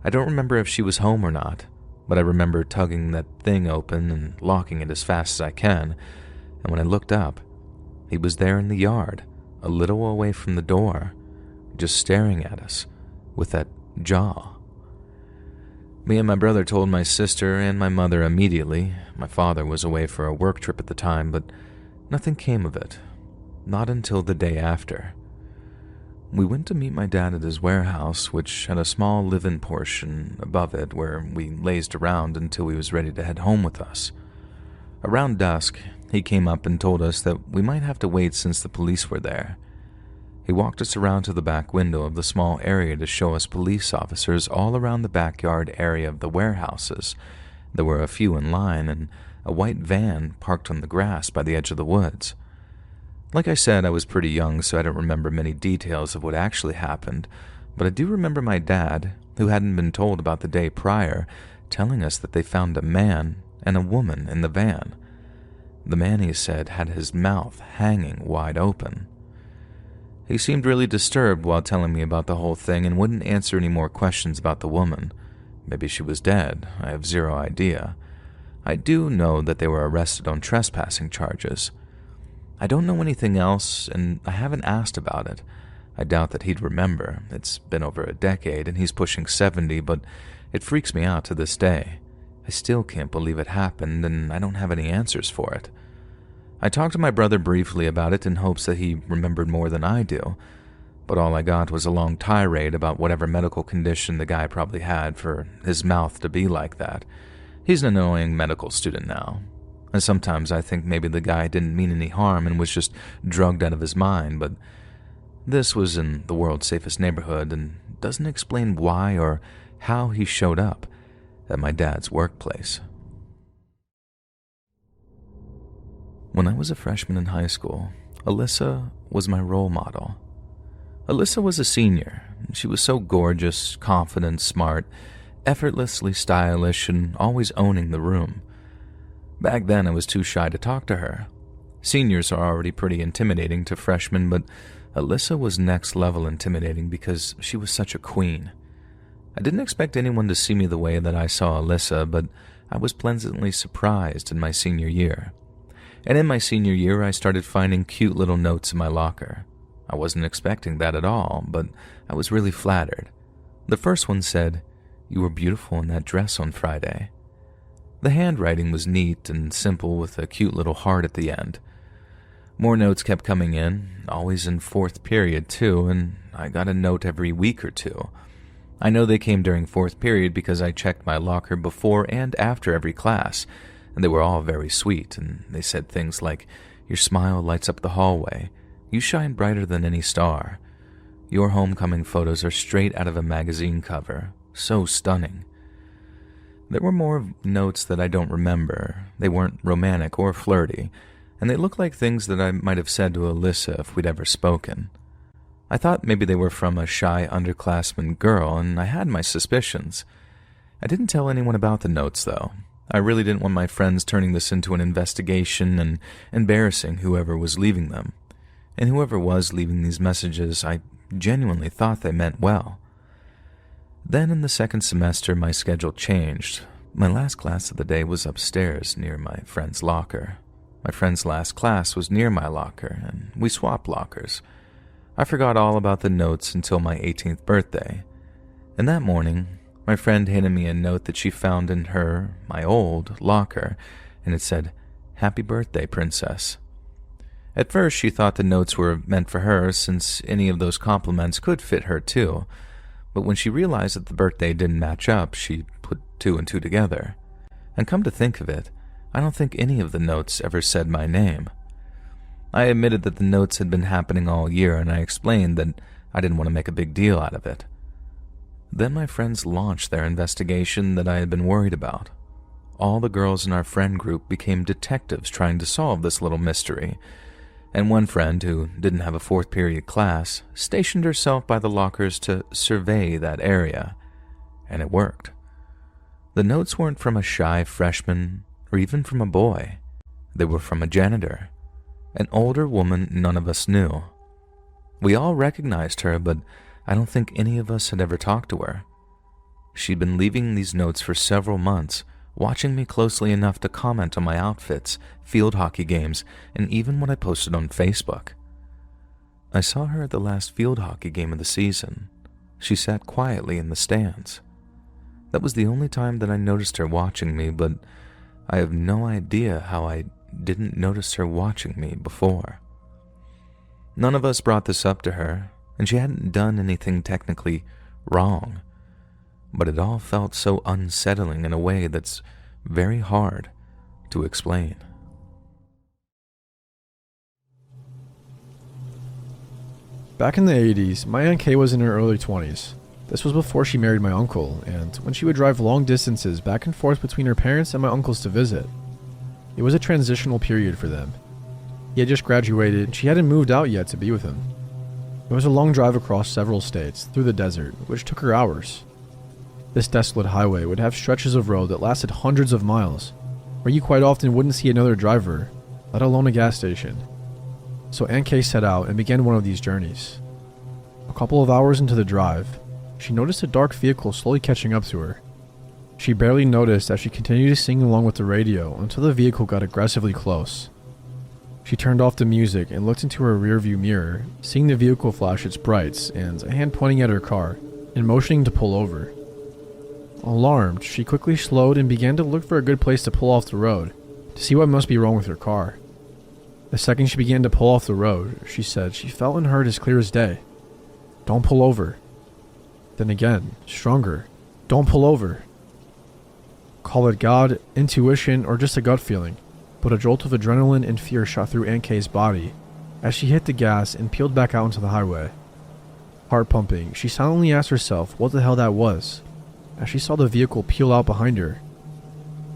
I don't remember if she was home or not, but I remember tugging that thing open and locking it as fast as I can, and when I looked up, he was there in the yard, a little away from the door, just staring at us, with that jaw. Me and my brother told my sister and my mother immediately. My father was away for a work trip at the time, but nothing came of it. Not until the day after. We went to meet my dad at his warehouse, which had a small live-in portion above it where we lazed around until he was ready to head home with us. Around dusk, he came up and told us that we might have to wait since the police were there. He walked us around to the back window of the small area to show us police officers all around the backyard area of the warehouses, There were a few in line, and a white van parked on the grass by the edge of the woods. Like I said, I was pretty young, so I don't remember many details of what actually happened, but I do remember my dad, who hadn't been told about the day prior, telling us that they found a man and a woman in the van. The man, he said, had his mouth hanging wide open. He seemed really disturbed while telling me about the whole thing and wouldn't answer any more questions about the woman. Maybe she was dead. I have zero idea. I do know that they were arrested on trespassing charges. I don't know anything else, and I haven't asked about it. I doubt that he'd remember. It's been over a decade, and he's pushing 70, but it freaks me out to this day. I still can't believe it happened, and I don't have any answers for it. I talked to my brother briefly about it in hopes that he remembered more than I do, but all I got was a long tirade about whatever medical condition the guy probably had for his mouth to be like that. He's an annoying medical student now, and sometimes I think maybe the guy didn't mean any harm and was just drugged out of his mind, but this was in the world's safest neighborhood and doesn't explain why or how he showed up at my dad's workplace. When I was a freshman in high school, Alyssa was my role model. Alyssa was a senior. She was so gorgeous, confident, smart, effortlessly stylish, and always owning the room. Back then, I was too shy to talk to her. Seniors are already pretty intimidating to freshmen, but Alyssa was next level intimidating because she was such a queen. I didn't expect anyone to see me the way that I saw Alyssa, but I was pleasantly surprised in my senior year. And in my senior year, I started finding cute little notes in my locker. I wasn't expecting that at all, but I was really flattered. The first one said, "You were beautiful in that dress on Friday." The handwriting was neat and simple with a cute little heart at the end. More notes kept coming in, always in fourth period too, and I got a note every week or two. I know they came during fourth period because I checked my locker before and after every class, and they were all very sweet, and they said things like, "Your smile lights up the hallway. You shine brighter than any star. Your homecoming photos are straight out of a magazine cover. So stunning." There were more notes that I don't remember. They weren't romantic or flirty, and they looked like things that I might have said to Alyssa if we'd ever spoken. I thought maybe they were from a shy underclassman girl, and I had my suspicions. I didn't tell anyone about the notes, though. I really didn't want my friends turning this into an investigation and embarrassing whoever was leaving them. And whoever was leaving these messages, I genuinely thought they meant well. Then in the second semester, my schedule changed. My last class of the day was upstairs near my friend's locker. My friend's last class was near my locker, and we swapped lockers. I forgot all about the notes until my 18th birthday. And that morning, my friend handed me a note that she found in my old locker, and it said, "Happy birthday, princess." At first, she thought the notes were meant for her, since any of those compliments could fit her too. But when she realized that the birthday didn't match up, she put two and two together. And come to think of it, I don't think any of the notes ever said my name. I admitted that the notes had been happening all year, and I explained that I didn't want to make a big deal out of it. Then my friends launched their investigation that I had been worried about. All the girls in our friend group became detectives trying to solve this little mystery, and one friend, who didn't have a fourth period class, stationed herself by the lockers to survey that area, and it worked. The notes weren't from a shy freshman or even from a boy. They were from a janitor, an older woman none of us knew. We all recognized her, but I don't think any of us had ever talked to her. She'd been leaving these notes for several months, watching me closely enough to comment on my outfits, field hockey games, and even what I posted on Facebook. I saw her at the last field hockey game of the season. She sat quietly in the stands. That was the only time that I noticed her watching me, but I have no idea how I didn't notice her watching me before. None of us brought this up to her, and she hadn't done anything technically wrong. But it all felt so unsettling in a way that's very hard to explain. Back in the 80s, my Aunt Kay was in her early 20s. This was before she married my uncle, and when she would drive long distances back and forth between her parents and my uncle's to visit. It was a transitional period for them. He had just graduated, and she hadn't moved out yet to be with him. It was a long drive across several states, through the desert, which took her hours. This desolate highway would have stretches of road that lasted hundreds of miles, where you quite often wouldn't see another driver, let alone a gas station. So Aunt Kay set out and began one of these journeys. A couple of hours into the drive, she noticed a dark vehicle slowly catching up to her. She barely noticed as she continued to sing along with the radio until the vehicle got aggressively close. She turned off the music and looked into her rearview mirror, seeing the vehicle flash its brights and a hand pointing at her car and motioning to pull over. Alarmed, she quickly slowed and began to look for a good place to pull off the road to see what must be wrong with her car. The second she began to pull off the road, she said she felt and heard as clear as day, "Don't pull over." Then again, stronger, "Don't pull over." Call it God, intuition, or just a gut feeling, but a jolt of adrenaline and fear shot through Aunt Kay's body as she hit the gas and peeled back out into the highway. Heart pumping, she silently asked herself what the hell that was as she saw the vehicle peel out behind her.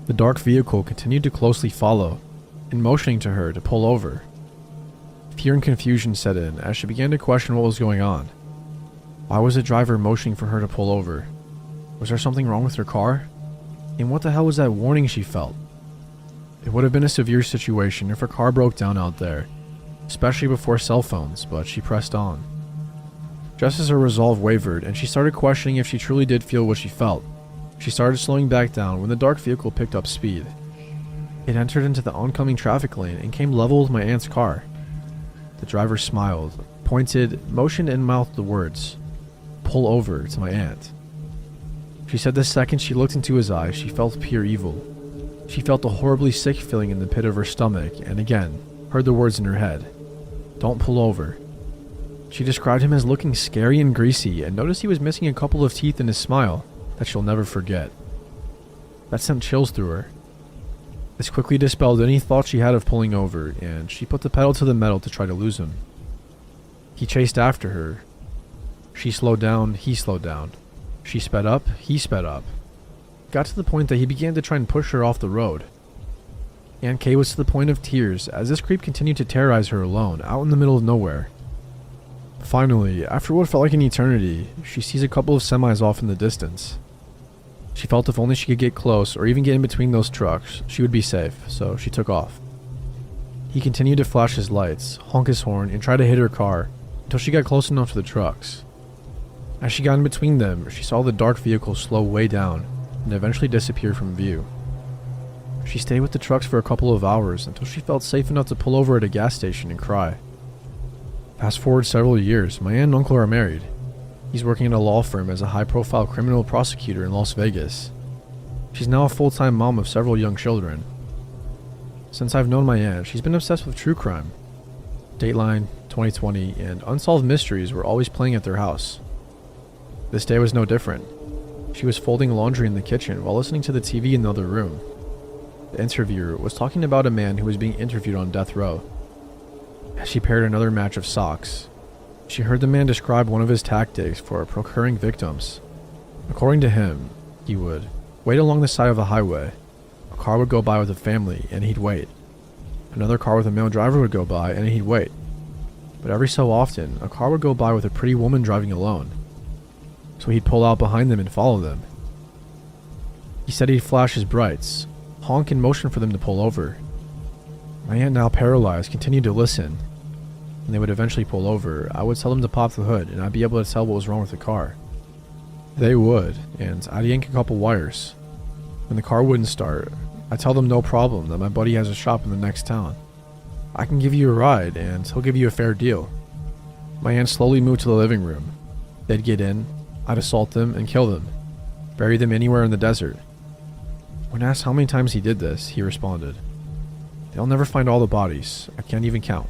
The dark vehicle continued to closely follow and motioning to her to pull over. Fear and confusion set in as she began to question what was going on. Why was the driver motioning for her to pull over? Was there something wrong with her car? And what the hell was that warning she felt? It would have been a severe situation if her car broke down out there, especially before cell phones, but she pressed on. Just as her resolve wavered and she started questioning if she truly did feel what she felt, she started slowing back down when the dark vehicle picked up speed. It entered into the oncoming traffic lane and came level with my aunt's car. The driver smiled, pointed, motioned, and mouthed the words, "Pull over," to my aunt. She said the second she looked into his eyes, she felt pure evil. She felt a horribly sick feeling in the pit of her stomach and again heard the words in her head, "Don't pull over." She described him as looking scary and greasy and noticed he was missing a couple of teeth in his smile that she'll never forget. That sent chills through her. This quickly dispelled any thought she had of pulling over, and she put the pedal to the metal to try to lose him. He chased after her. She slowed down, he slowed down. She sped up, he sped up. Got to the point that he began to try and push her off the road. Aunt Kay was to the point of tears as this creep continued to terrorize her alone, out in the middle of nowhere. Finally, after what felt like an eternity, she sees a couple of semis off in the distance. She felt if only she could get close or even get in between those trucks, she would be safe, so she took off. He continued to flash his lights, honk his horn, and try to hit her car until she got close enough to the trucks. As she got in between them, she saw the dark vehicle slow way down and eventually disappear from view. She stayed with the trucks for a couple of hours until she felt safe enough to pull over at a gas station and cry. Fast forward several years, my aunt and uncle are married. He's working at a law firm as a high-profile criminal prosecutor in Las Vegas. She's now a full-time mom of several young children. Since I've known my aunt, she's been obsessed with true crime. Dateline, 2020, and unsolved mysteries were always playing at their house. This day was no different. She was folding laundry in the kitchen while listening to the TV in the other room. The interviewer was talking about a man who was being interviewed on death row. As she paired another match of socks, she heard the man describe one of his tactics for procuring victims. According to him, he would wait along the side of a highway. A car would go by with a family, and he'd wait. Another car with a male driver would go by, and he'd wait. But every so often, a car would go by with a pretty woman driving alone. So he'd pull out behind them and follow them. He said he'd flash his brights, honk and motion for them to pull over. My aunt, now paralyzed, continued to listen. When they would eventually pull over, I would tell them to pop the hood and I'd be able to tell what was wrong with the car. They would, and I'd yank a couple wires. When the car wouldn't start, I'd tell them no problem, that my buddy has a shop in the next town. I can give you a ride and he'll give you a fair deal. My aunt slowly moved to the living room. They'd get in, I'd assault them and kill them, bury them anywhere in the desert. When asked how many times he did this, he responded, "They'll never find all the bodies, I can't even count."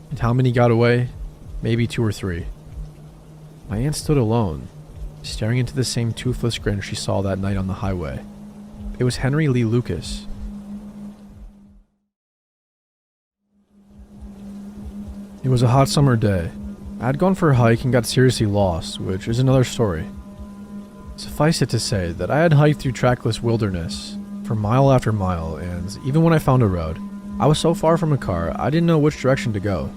And how many got away? Maybe 2 or 3. My aunt stood alone, staring into the same toothless grin she saw that night on the highway. It was Henry Lee Lucas. It was a hot summer day. I had gone for a hike and got seriously lost, which is another story. Suffice it to say that I had hiked through trackless wilderness for mile after mile, and even when I found a road, I was so far from a car I didn't know which direction to go.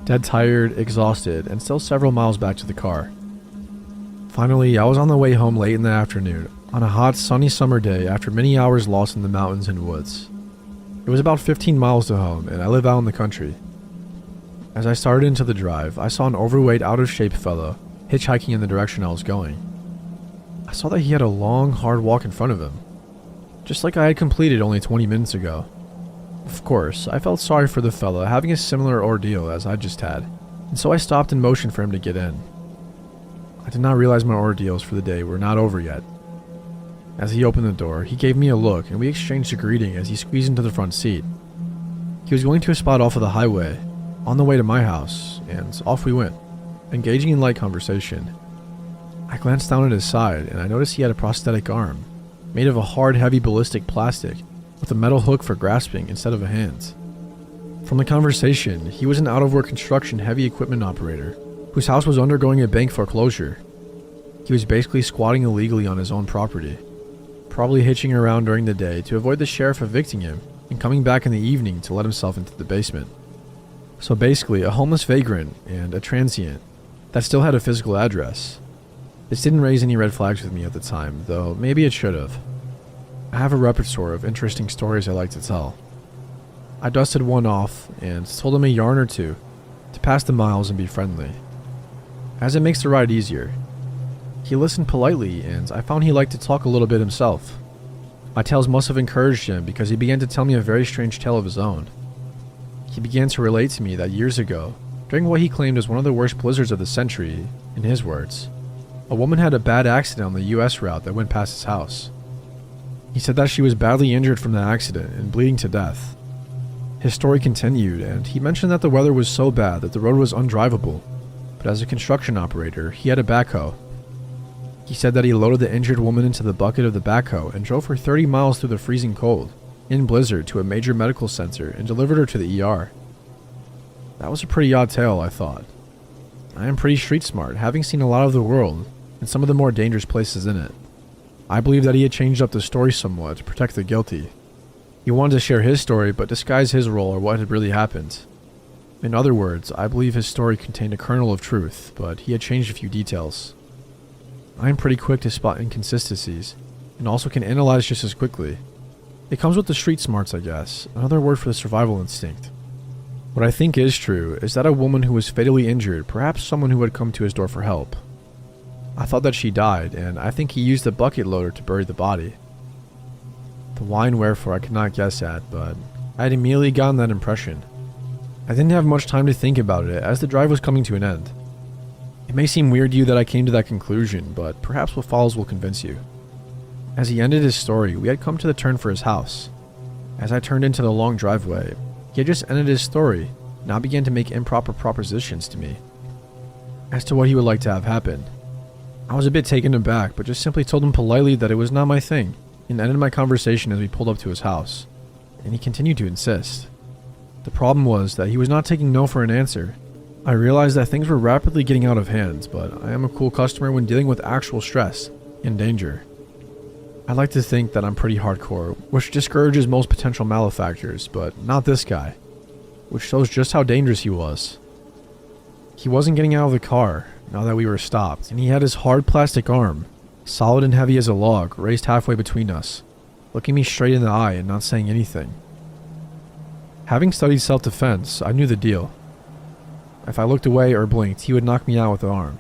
Dead tired, exhausted, and still several miles back to the car. Finally, I was on the way home late in the afternoon, on a hot, sunny summer day after many hours lost in the mountains and woods. It was about 15 miles to home, and I live out in the country. As I started into the drive, I saw an overweight, out-of-shape fellow hitchhiking in the direction I was going. I saw that he had a long, hard walk in front of him, just like I had completed only 20 minutes ago. Of course, I felt sorry for the fellow having a similar ordeal as I just had, and so I stopped and motioned for him to get in. I did not realize my ordeals for the day were not over yet. As he opened the door, he gave me a look and we exchanged a greeting as he squeezed into the front seat. He was going to a spot off of the highway, on the way to my house, and off we went, engaging in light conversation. I glanced down at his side and I noticed he had a prosthetic arm, made of a hard, heavy ballistic plastic, with a metal hook for grasping instead of a hand. From the conversation, he was an out-of-work construction heavy equipment operator, whose house was undergoing a bank foreclosure. He was basically squatting illegally on his own property, probably hitching around during the day to avoid the sheriff evicting him and coming back in the evening to let himself into the basement. So basically, a homeless vagrant and a transient that still had a physical address. This didn't raise any red flags with me at the time, though maybe it should have. I have a repertoire of interesting stories I like to tell. I dusted one off and told him a yarn or two to pass the miles and be friendly, as it makes the ride easier. He listened politely, and I found he liked to talk a little bit himself. My tales must have encouraged him because he began to tell me a very strange tale of his own. He began to relate to me that years ago, during what he claimed was one of the worst blizzards of the century, in his words, a woman had a bad accident on the US route that went past his house. He said that she was badly injured from the accident and bleeding to death. His story continued, and he mentioned that the weather was so bad that the road was undrivable, but as a construction operator, he had a backhoe. He said that he loaded the injured woman into the bucket of the backhoe and drove her 30 miles through the freezing cold, in blizzard, to a major medical center and delivered her to the ER. That was a pretty odd tale, I thought. I am pretty street smart, having seen a lot of the world, and some of the more dangerous places in it. I believe that he had changed up the story somewhat to protect the guilty. He wanted to share his story but disguise his role or what had really happened. In other words, I believe his story contained a kernel of truth, but he had changed a few details. I am pretty quick to spot inconsistencies, and also can analyze just as quickly. It comes with the street smarts, I guess, another word for the survival instinct. What I think is true is that a woman who was fatally injured, perhaps someone who had come to his door for help. I thought that she died, and I think he used the bucket loader to bury the body. The why and wherefore I could not guess at, but I had immediately gotten that impression. I didn't have much time to think about it as the drive was coming to an end. It may seem weird to you that I came to that conclusion, but perhaps what follows will convince you. As he ended his story, we had come to the turn for his house. As I turned into the long driveway, he had just ended his story, now began to make improper propositions to me as to what he would like to have happen. I was a bit taken aback, but just simply told him politely that it was not my thing, and ended my conversation as we pulled up to his house, and he continued to insist. The problem was that he was not taking no for an answer. I realized that things were rapidly getting out of hand, but I am a cool customer when dealing with actual stress and danger. I like to think that I'm pretty hardcore, which discourages most potential malefactors, but not this guy, which shows just how dangerous he was. He wasn't getting out of the car, now that we were stopped, and he had his hard plastic arm, solid and heavy as a log, raised halfway between us, looking me straight in the eye and not saying anything. Having studied self-defense, I knew the deal. If I looked away or blinked, he would knock me out with the arm.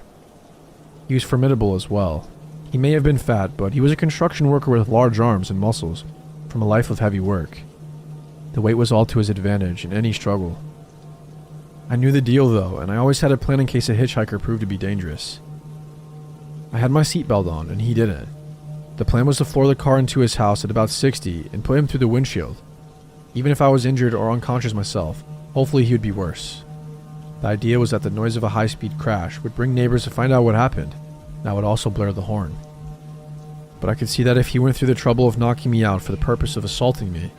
He was formidable as well. He may have been fat, but he was a construction worker with large arms and muscles, from a life of heavy work. The weight was all to his advantage in any struggle. I knew the deal though, and I always had a plan in case a hitchhiker proved to be dangerous. I had my seatbelt on, and he didn't. The plan was to floor the car into his house at about 60 and put him through the windshield. Even if I was injured or unconscious myself, hopefully he would be worse. The idea was that the noise of a high-speed crash would bring neighbors to find out what happened, and I would also blare the horn. But I could see that if he went through the trouble of knocking me out for the purpose of assaulting me,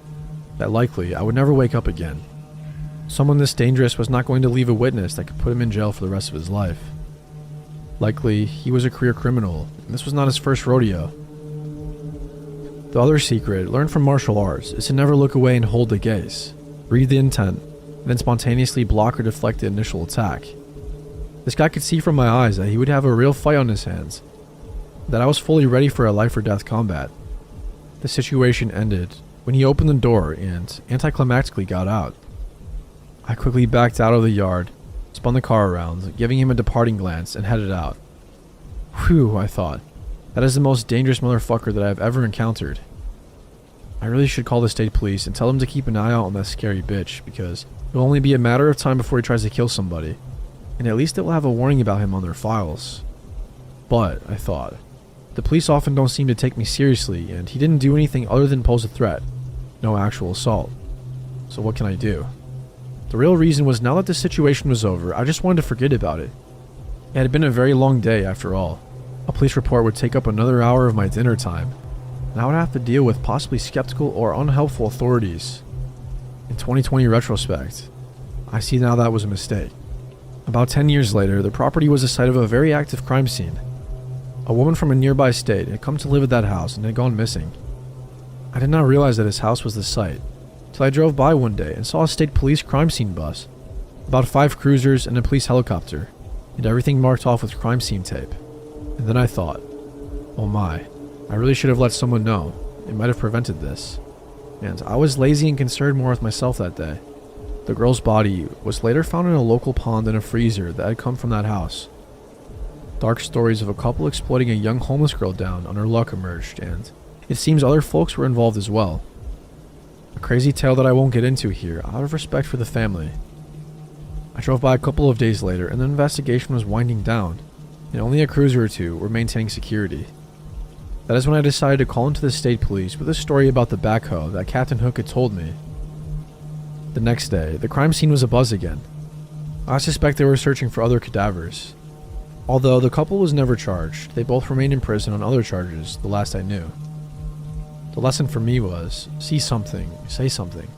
that likely I would never wake up again. Someone this dangerous was not going to leave a witness that could put him in jail for the rest of his life. Likely, he was a career criminal, and this was not his first rodeo. The other secret, learned from martial arts, is to never look away and hold the gaze. Read the intent, and then spontaneously block or deflect the initial attack. This guy could see from my eyes that he would have a real fight on his hands, that I was fully ready for a life or death combat. The situation ended when he opened the door and anticlimactically got out. I quickly backed out of the yard, spun the car around, giving him a departing glance, and headed out. Whew, I thought. That is the most dangerous motherfucker that I have ever encountered. I really should call the state police and tell them to keep an eye out on that scary bitch, because it will only be a matter of time before he tries to kill somebody, and at least it will have a warning about him on their files. But, I thought, the police often don't seem to take me seriously, and he didn't do anything other than pose a threat. No actual assault. So what can I do? The real reason was, now that the situation was over, I just wanted to forget about it. It had been a very long day after all. A police report would take up another hour of my dinner time, and I would have to deal with possibly skeptical or unhelpful authorities. In 2020 retrospect, I see now that was a mistake. About 10 years later, the property was the site of a very active crime scene. A woman from a nearby state had come to live at that house and had gone missing. I did not realize that his house was the site, till I drove by one day and saw a state police crime scene bus, about 5 cruisers and a police helicopter, and everything marked off with crime scene tape. And then I thought, oh my, I really should have let someone know. It might have prevented this. And I was lazy and concerned more with myself that day. The girl's body was later found in a local pond in a freezer that had come from that house. Dark stories of a couple exploiting a young homeless girl down on her luck emerged, and it seems other folks were involved as well. A crazy tale that I won't get into here, out of respect for the family. I drove by a couple of days later, and the investigation was winding down, and only a cruiser or two were maintaining security. That is when I decided to call into the state police with a story about the backhoe that Captain Hook had told me. The next day, the crime scene was abuzz again. I suspect they were searching for other cadavers. Although the couple was never charged, they both remained in prison on other charges, the last I knew. The lesson for me was, see something, say something.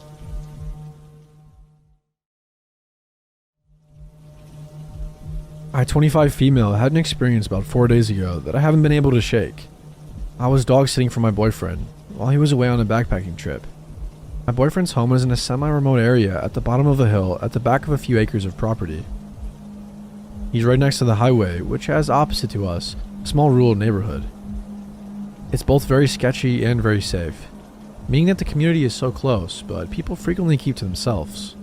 I-25 female had an experience about 4 days ago that I haven't been able to shake. I was dog sitting for my boyfriend while he was away on a backpacking trip. My boyfriend's home is in a semi-remote area at the bottom of a hill at the back of a few acres of property. He's right next to the highway, which has opposite to us a small rural neighborhood. It's both very sketchy and very safe, meaning that the community is so close, but people frequently keep to themselves.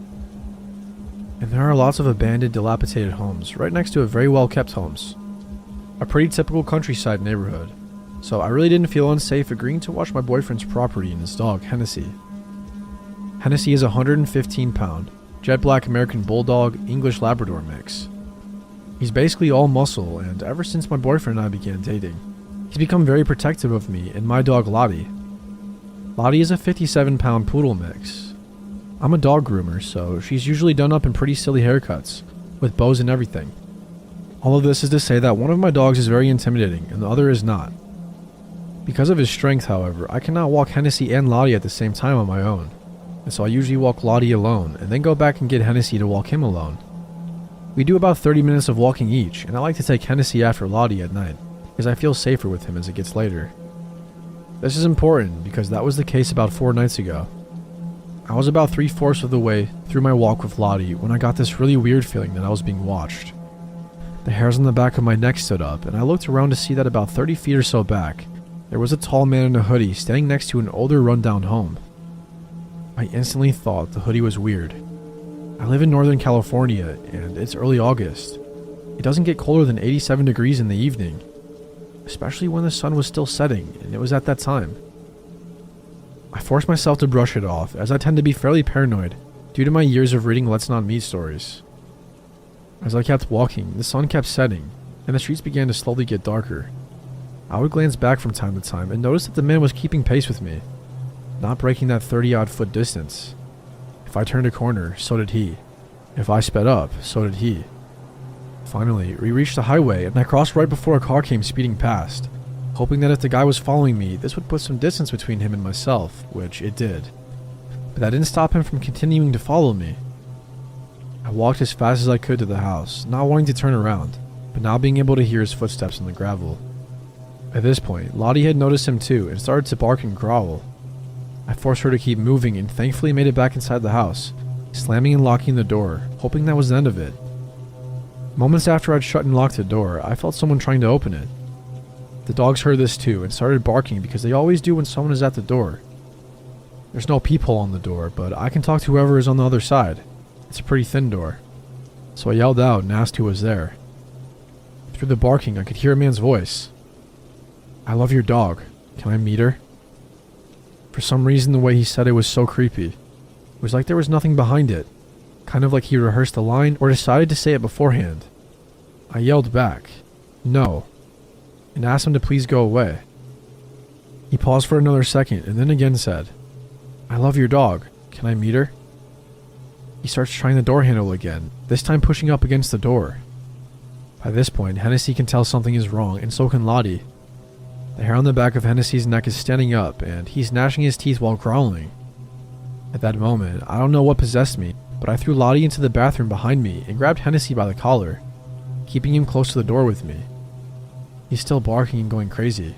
And there are lots of abandoned, dilapidated homes right next to a very well-kept homes. A pretty typical countryside neighborhood, so I really didn't feel unsafe agreeing to watch my boyfriend's property and his dog, Hennessy. Hennessy is a 115-pound, jet black American Bulldog, English Labrador mix. He's basically all muscle, and ever since my boyfriend and I began dating, he's become very protective of me and my dog Lottie. Lottie is a 57-pound poodle mix. I'm a dog groomer, so she's usually done up in pretty silly haircuts, with bows and everything. All of this is to say that one of my dogs is very intimidating, and the other is not. Because of his strength, however, I cannot walk Hennessy and Lottie at the same time on my own, and so I usually walk Lottie alone, and then go back and get Hennessy to walk him alone. We do about 30 minutes of walking each, and I like to take Hennessy after Lottie at night, because I feel safer with him as it gets later. This is important, because that was the case about 4 nights ago. I was about 3/4 of the way through my walk with Lottie when I got this really weird feeling that I was being watched. The hairs on the back of my neck stood up, and I looked around to see that about 30 feet or so back, there was a tall man in a hoodie standing next to an older rundown home. I instantly thought the hoodie was weird. I live in Northern California, and it's early August. It doesn't get colder than 87 degrees in the evening, especially when the sun was still setting, and it was at that time. I forced myself to brush it off, as I tend to be fairly paranoid due to my years of reading Let's Not Meet stories. As I kept walking, the sun kept setting, and the streets began to slowly get darker. I would glance back from time to time and notice that the man was keeping pace with me, not breaking that 30-odd foot distance. If I turned a corner, so did he. If I sped up, so did he. Finally, we reached the highway, and I crossed right before a car came speeding past, hoping that if the guy was following me, this would put some distance between him and myself, which it did. But that didn't stop him from continuing to follow me. I walked as fast as I could to the house, not wanting to turn around, but now being able to hear his footsteps in the gravel. At this point, Lottie had noticed him too and started to bark and growl. I forced her to keep moving and thankfully made it back inside the house, slamming and locking the door, hoping that was the end of it. Moments after I'd shut and locked the door, I felt someone trying to open it. The dogs heard this too and started barking because they always do when someone is at the door. There's no peephole on the door, but I can talk to whoever is on the other side. It's a pretty thin door. So I yelled out and asked who was there. Through the barking, I could hear a man's voice. "I love your dog. Can I meet her?" For some reason, the way he said it was so creepy. It was like there was nothing behind it. Kind of like he rehearsed the line or decided to say it beforehand. I yelled back, "No," and asked him to please go away. He paused for another second and then again said, "I love your dog. Can I meet her?" He starts trying the door handle again, this time pushing up against the door. By this point, Hennessy can tell something is wrong, and so can Lottie. The hair on the back of Hennessy's neck is standing up, and he's gnashing his teeth while growling. At that moment, I don't know what possessed me, but I threw Lottie into the bathroom behind me and grabbed Hennessy by the collar, keeping him close to the door with me. He's still barking and going crazy.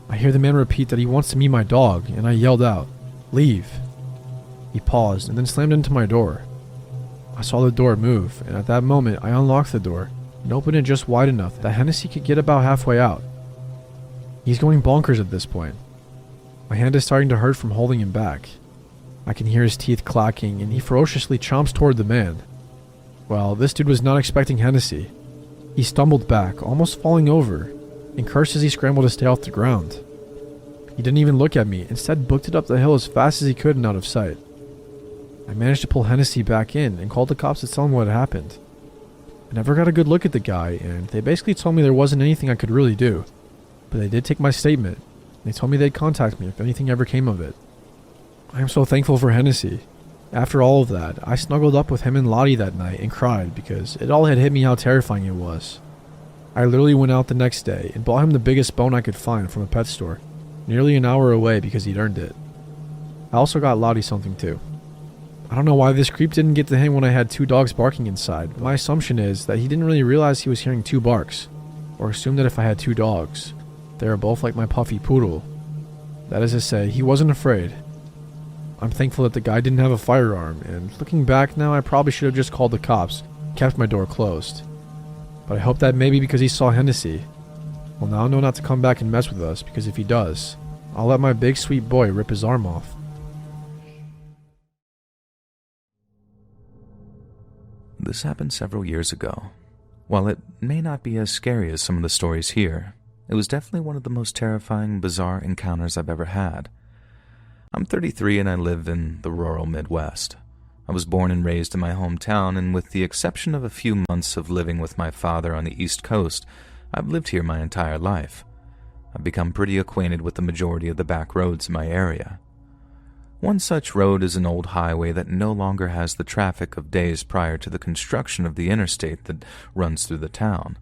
I hear the man repeat that he wants to meet my dog, and I yelled out, "Leave." He paused and then slammed into my door. I saw the door move, and at that moment I unlocked the door and opened it just wide enough that Hennessy could get about halfway out. He's going bonkers at this point. My hand is starting to hurt from holding him back. I can hear his teeth clacking, and he ferociously chomps toward the man. Well, this dude was not expecting Hennessy. He stumbled back, almost falling over, and cursed as he scrambled to stay off the ground. He didn't even look at me, instead booked it up the hill as fast as he could and out of sight. I managed to pull Hennessy back in and called the cops to tell him what had happened. I never got a good look at the guy, and they basically told me there wasn't anything I could really do. But they did take my statement. They told me they'd contact me if anything ever came of it. I am so thankful for Hennessy. After all of that, I snuggled up with him and Lottie that night and cried because it all had hit me how terrifying it was. I literally went out the next day and bought him the biggest bone I could find from a pet store, nearly an hour away because he'd earned it. I also got Lottie something too. I don't know why this creep didn't get to him when I had two dogs barking inside, but my assumption is that he didn't really realize he was hearing two barks, or assumed that if I had two dogs, they were both like my puffy poodle. That is to say, he wasn't afraid. I'm thankful that the guy didn't have a firearm, and looking back now, I probably should have just called the cops and kept my door closed. But I hope that maybe because he saw Hennessy, well, now I know not to come back and mess with us, because if he does, I'll let my big sweet boy rip his arm off. This happened several years ago. While it may not be as scary as some of the stories here, it was definitely one of the most terrifying, bizarre encounters I've ever had. I'm 33 and I live in the rural Midwest. I was born and raised in my hometown, and with the exception of a few months of living with my father on the East Coast, I've lived here my entire life. I've become pretty acquainted with the majority of the back roads in my area. One such road is an old highway that no longer has the traffic of days prior to the construction of the interstate that runs through the town.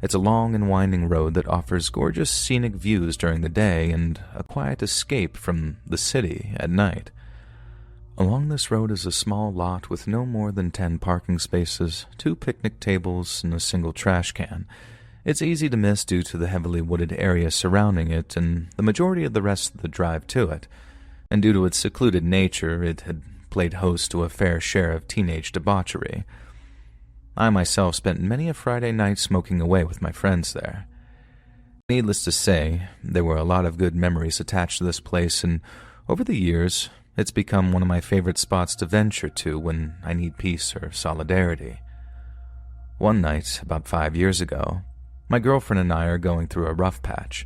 It's a long and winding road that offers gorgeous scenic views during the day and a quiet escape from the city at night. Along this road is a small lot with no more than 10 parking spaces, 2 picnic tables, and a single trash can. It's easy to miss due to the heavily wooded area surrounding it and the majority of the rest of the drive to it. And due to its secluded nature, it had played host to a fair share of teenage debauchery. I myself spent many a Friday night smoking away with my friends there. Needless to say, there were a lot of good memories attached to this place, and over the years, it's become one of my favorite spots to venture to when I need peace or solidarity. One night, about 5 years ago, my girlfriend and I are going through a rough patch.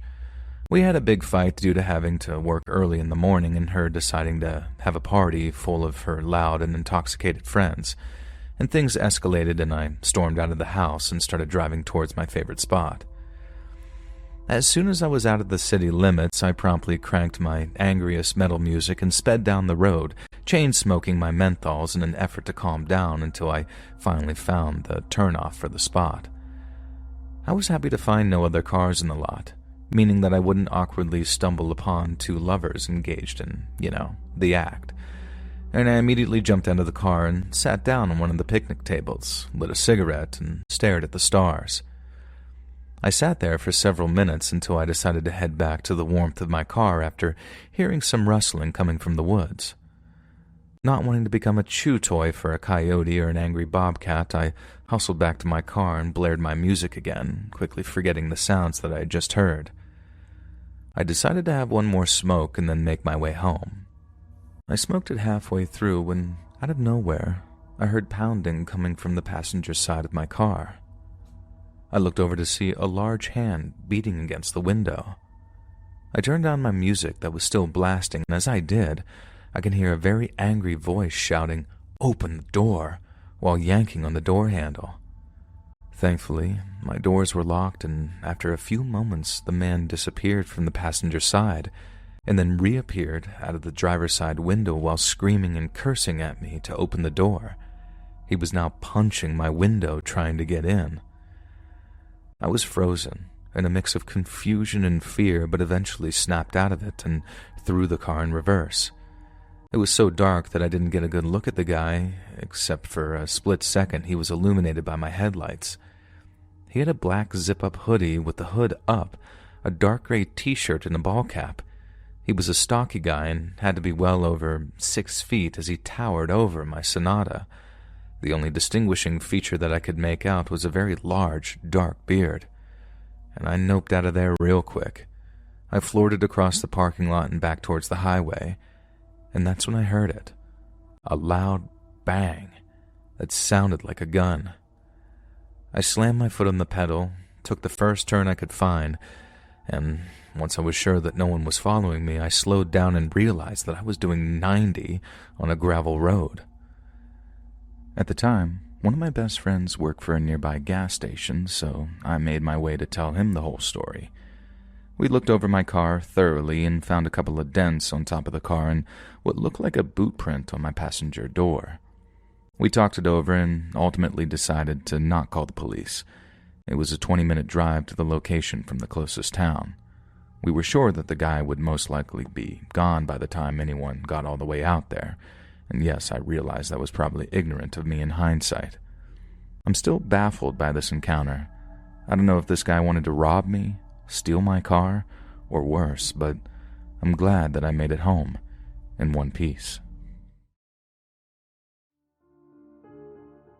We had a big fight due to having to work early in the morning and her deciding to have a party full of her loud and intoxicated friends. And things escalated and I stormed out of the house and started driving towards my favorite spot. As soon as I was out of the city limits, I promptly cranked my angriest metal music and sped down the road, chain-smoking my menthols in an effort to calm down until I finally found the turnoff for the spot. I was happy to find no other cars in the lot, meaning that I wouldn't awkwardly stumble upon two lovers engaged in, the act. and I immediately jumped out of the car and sat down on one of the picnic tables, lit a cigarette, and stared at the stars. I sat there for several minutes until I decided to head back to the warmth of my car after hearing some rustling coming from the woods. Not wanting to become a chew toy for a coyote or an angry bobcat, I hustled back to my car and blared my music again, quickly forgetting the sounds that I had just heard. I decided to have one more smoke and then make my way home. I smoked it halfway through when, out of nowhere, I heard pounding coming from the passenger side of my car. I looked over to see a large hand beating against the window. I turned down my music that was still blasting, and as I did, I could hear a very angry voice shouting, "Open the door," while yanking on the door handle. Thankfully, my doors were locked, and after a few moments, the man disappeared from the passenger side and then reappeared out of the driver's side window while screaming and cursing at me to open the door. He was now punching my window trying to get in. I was frozen, in a mix of confusion and fear, but eventually snapped out of it and threw the car in reverse. It was so dark that I didn't get a good look at the guy, except for a split second he was illuminated by my headlights. He had a black zip-up hoodie with the hood up, a dark gray t-shirt and a ball cap. He was a stocky guy and had to be well over 6 feet as he towered over my Sonata. The only distinguishing feature that I could make out was a very large, dark beard. And I noped out of there real quick. I floored it across the parking lot and back towards the highway. And that's when I heard it. A loud bang that sounded like a gun. I slammed my foot on the pedal, took the first turn I could find, and once I was sure that no one was following me, I slowed down and realized that I was doing 90 on a gravel road. At the time, one of my best friends worked for a nearby gas station, so I made my way to tell him the whole story. We looked over my car thoroughly and found a couple of dents on top of the car and what looked like a boot print on my passenger door. We talked it over and ultimately decided to not call the police. It was a 20-minute drive to the location from the closest town. We were sure that the guy would most likely be gone by the time anyone got all the way out there. And yes, I realized that was probably ignorant of me in hindsight. I'm still baffled by this encounter. I don't know if this guy wanted to rob me, steal my car, or worse, but I'm glad that I made it home in one piece.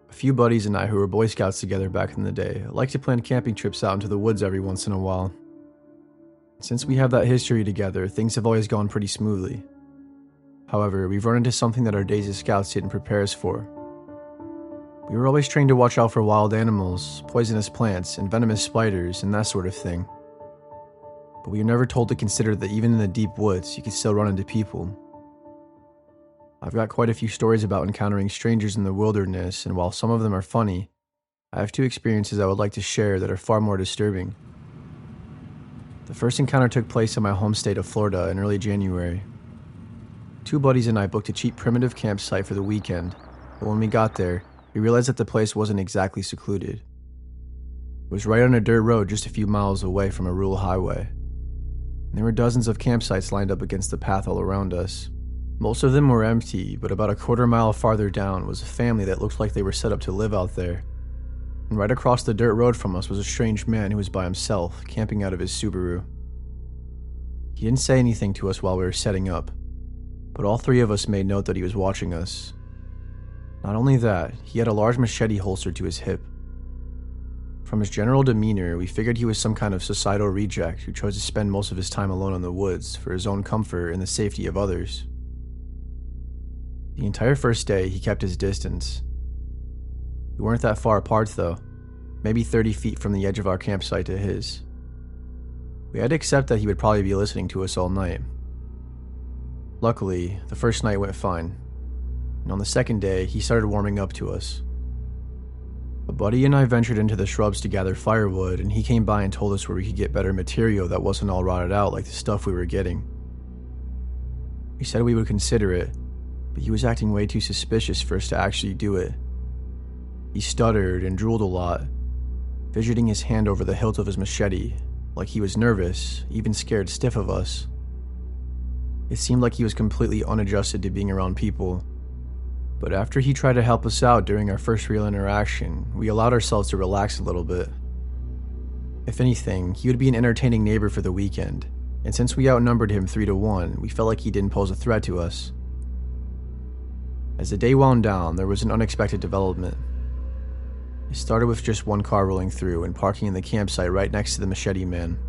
A few buddies and I who were Boy Scouts together back in the day liked to plan camping trips out into the woods every once in a while. Since we have that history together, things have always gone pretty smoothly. However, we've run into something that our days as scouts didn't prepare us for. We were always trained to watch out for wild animals, poisonous plants, and venomous spiders, and that sort of thing. But we were never told to consider that even in the deep woods, you can still run into people. I've got quite a few stories about encountering strangers in the wilderness, and while some of them are funny, I have 2 experiences I would like to share that are far more disturbing. The first encounter took place in my home state of Florida in early January. 2 buddies and I booked a cheap primitive campsite for the weekend, but when we got there, we realized that the place wasn't exactly secluded. It was right on a dirt road just a few miles away from a rural highway. There were dozens of campsites lined up against the path all around us. Most of them were empty, but about a quarter mile farther down was a family that looked like they were set up to live out there. And right across the dirt road from us was a strange man who was by himself, camping out of his Subaru. He didn't say anything to us while we were setting up, but all 3 of us made note that he was watching us. Not only that, he had a large machete holstered to his hip. From his general demeanor, we figured he was some kind of societal reject who chose to spend most of his time alone in the woods for his own comfort and the safety of others. The entire first day, he kept his distance. We weren't that far apart though, maybe 30 feet from the edge of our campsite to his. We had to accept that he would probably be listening to us all night. Luckily, the first night went fine, and on the second day, he started warming up to us. A buddy and I ventured into the shrubs to gather firewood, and he came by and told us where we could get better material that wasn't all rotted out like the stuff we were getting. We said we would consider it, but he was acting way too suspicious for us to actually do it. He stuttered and drooled a lot, fidgeting his hand over the hilt of his machete, like he was nervous, even scared stiff of us. It seemed like he was completely unadjusted to being around people, But after he tried to help us out during our first real interaction, we allowed ourselves to relax a little bit. If anything, he would be an entertaining neighbor for the weekend, and since we outnumbered him 3-1, we felt like he didn't pose a threat to us. As the day wound down, there was an unexpected development. It started with just one car rolling through and parking in the campsite right next to the Machete Man.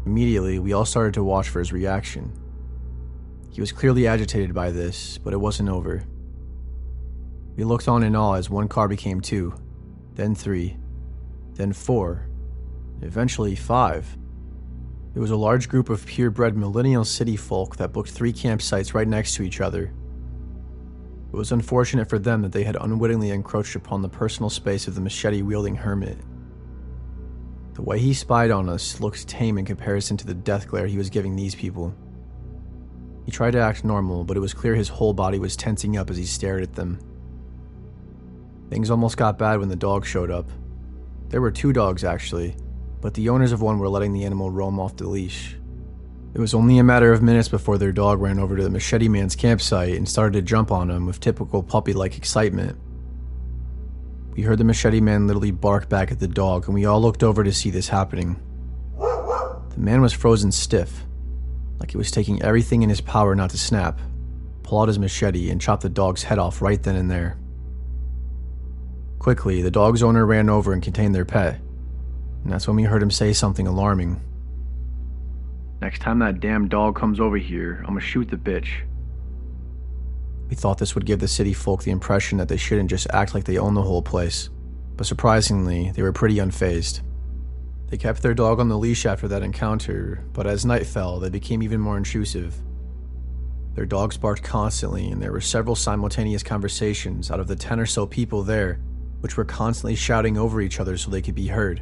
Immediately, we all started to watch for his reaction. He was clearly agitated by this, but it wasn't over. We looked on in awe as one car became 2, then 3, then 4, eventually 5. It was a large group of purebred millennial city folk that booked 3 campsites right next to each other. It was unfortunate for them that they had unwittingly encroached upon the personal space of the machete-wielding hermit. The way he spied on us looked tame in comparison to the death glare he was giving these people. He tried to act normal, but it was clear his whole body was tensing up as he stared at them. Things almost got bad when the dog showed up. There were 2 dogs actually, but the owners of one were letting the animal roam off the leash. It was only a matter of minutes before their dog ran over to the Machete Man's campsite and started to jump on him with typical puppy-like excitement. We heard the Machete Man literally bark back at the dog, and we all looked over to see this happening. The man was frozen stiff, like he was taking everything in his power not to snap, pull out his machete, and chop the dog's head off right then and there. Quickly, the dog's owner ran over and contained their pet, and that's when we heard him say something alarming. "Next time that damn dog comes over here, I'm gonna shoot the bitch." We thought this would give the city folk the impression that they shouldn't just act like they own the whole place, but surprisingly, they were pretty unfazed. They kept their dog on the leash after that encounter, but as night fell, they became even more intrusive. Their dogs barked constantly, and there were several simultaneous conversations out of the 10 or so people there, which were constantly shouting over each other so they could be heard,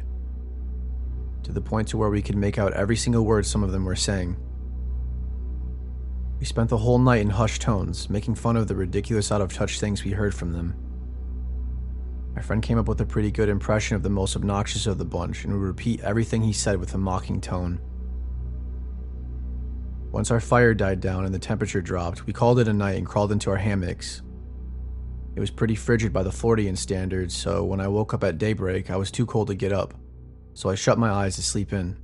to the point to where we could make out every single word some of them were saying. We spent the whole night in hushed tones, making fun of the ridiculous out-of-touch things we heard from them. My friend came up with a pretty good impression of the most obnoxious of the bunch and would repeat everything he said with a mocking tone. Once our fire died down and the temperature dropped, we called it a night and crawled into our hammocks. It was pretty frigid by the Floridian standards, so when I woke up at daybreak, I was too cold to get up, so I shut my eyes to sleep in.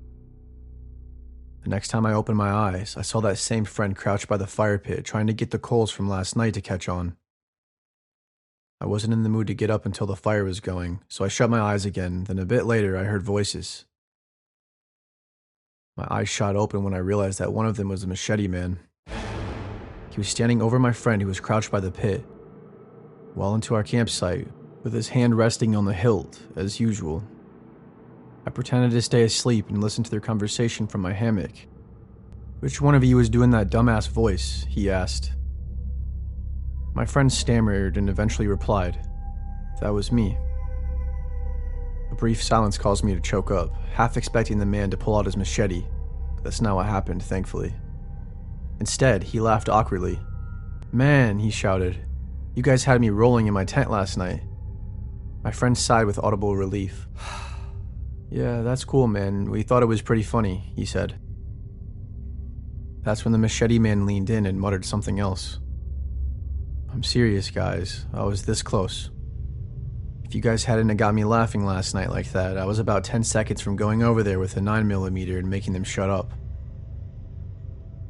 The next time I opened my eyes, I saw that same friend crouched by the fire pit trying to get the coals from last night to catch on. I wasn't in the mood to get up until the fire was going, so I shut my eyes again, then a bit later I heard voices. My eyes shot open when I realized that one of them was the Machete Man. He was standing over my friend who was crouched by the pit, well into our campsite, with his hand resting on the hilt, as usual. I pretended to stay asleep and listen to their conversation from my hammock. "Which one of you was doing that dumbass voice?" he asked. My friend stammered and eventually replied, "That was me." A brief silence caused me to choke up, half expecting the man to pull out his machete, but that's not what happened, thankfully. Instead, he laughed awkwardly. "Man," he shouted, "you guys had me rolling in my tent last night." My friend sighed with audible relief. "Yeah, that's cool, man. We thought it was pretty funny," he said. That's when the Machete Man leaned in and muttered something else. "I'm serious, guys. I was this close. If you guys hadn't got me laughing last night like that, I was about 10 seconds from going over there with a 9mm and making them shut up."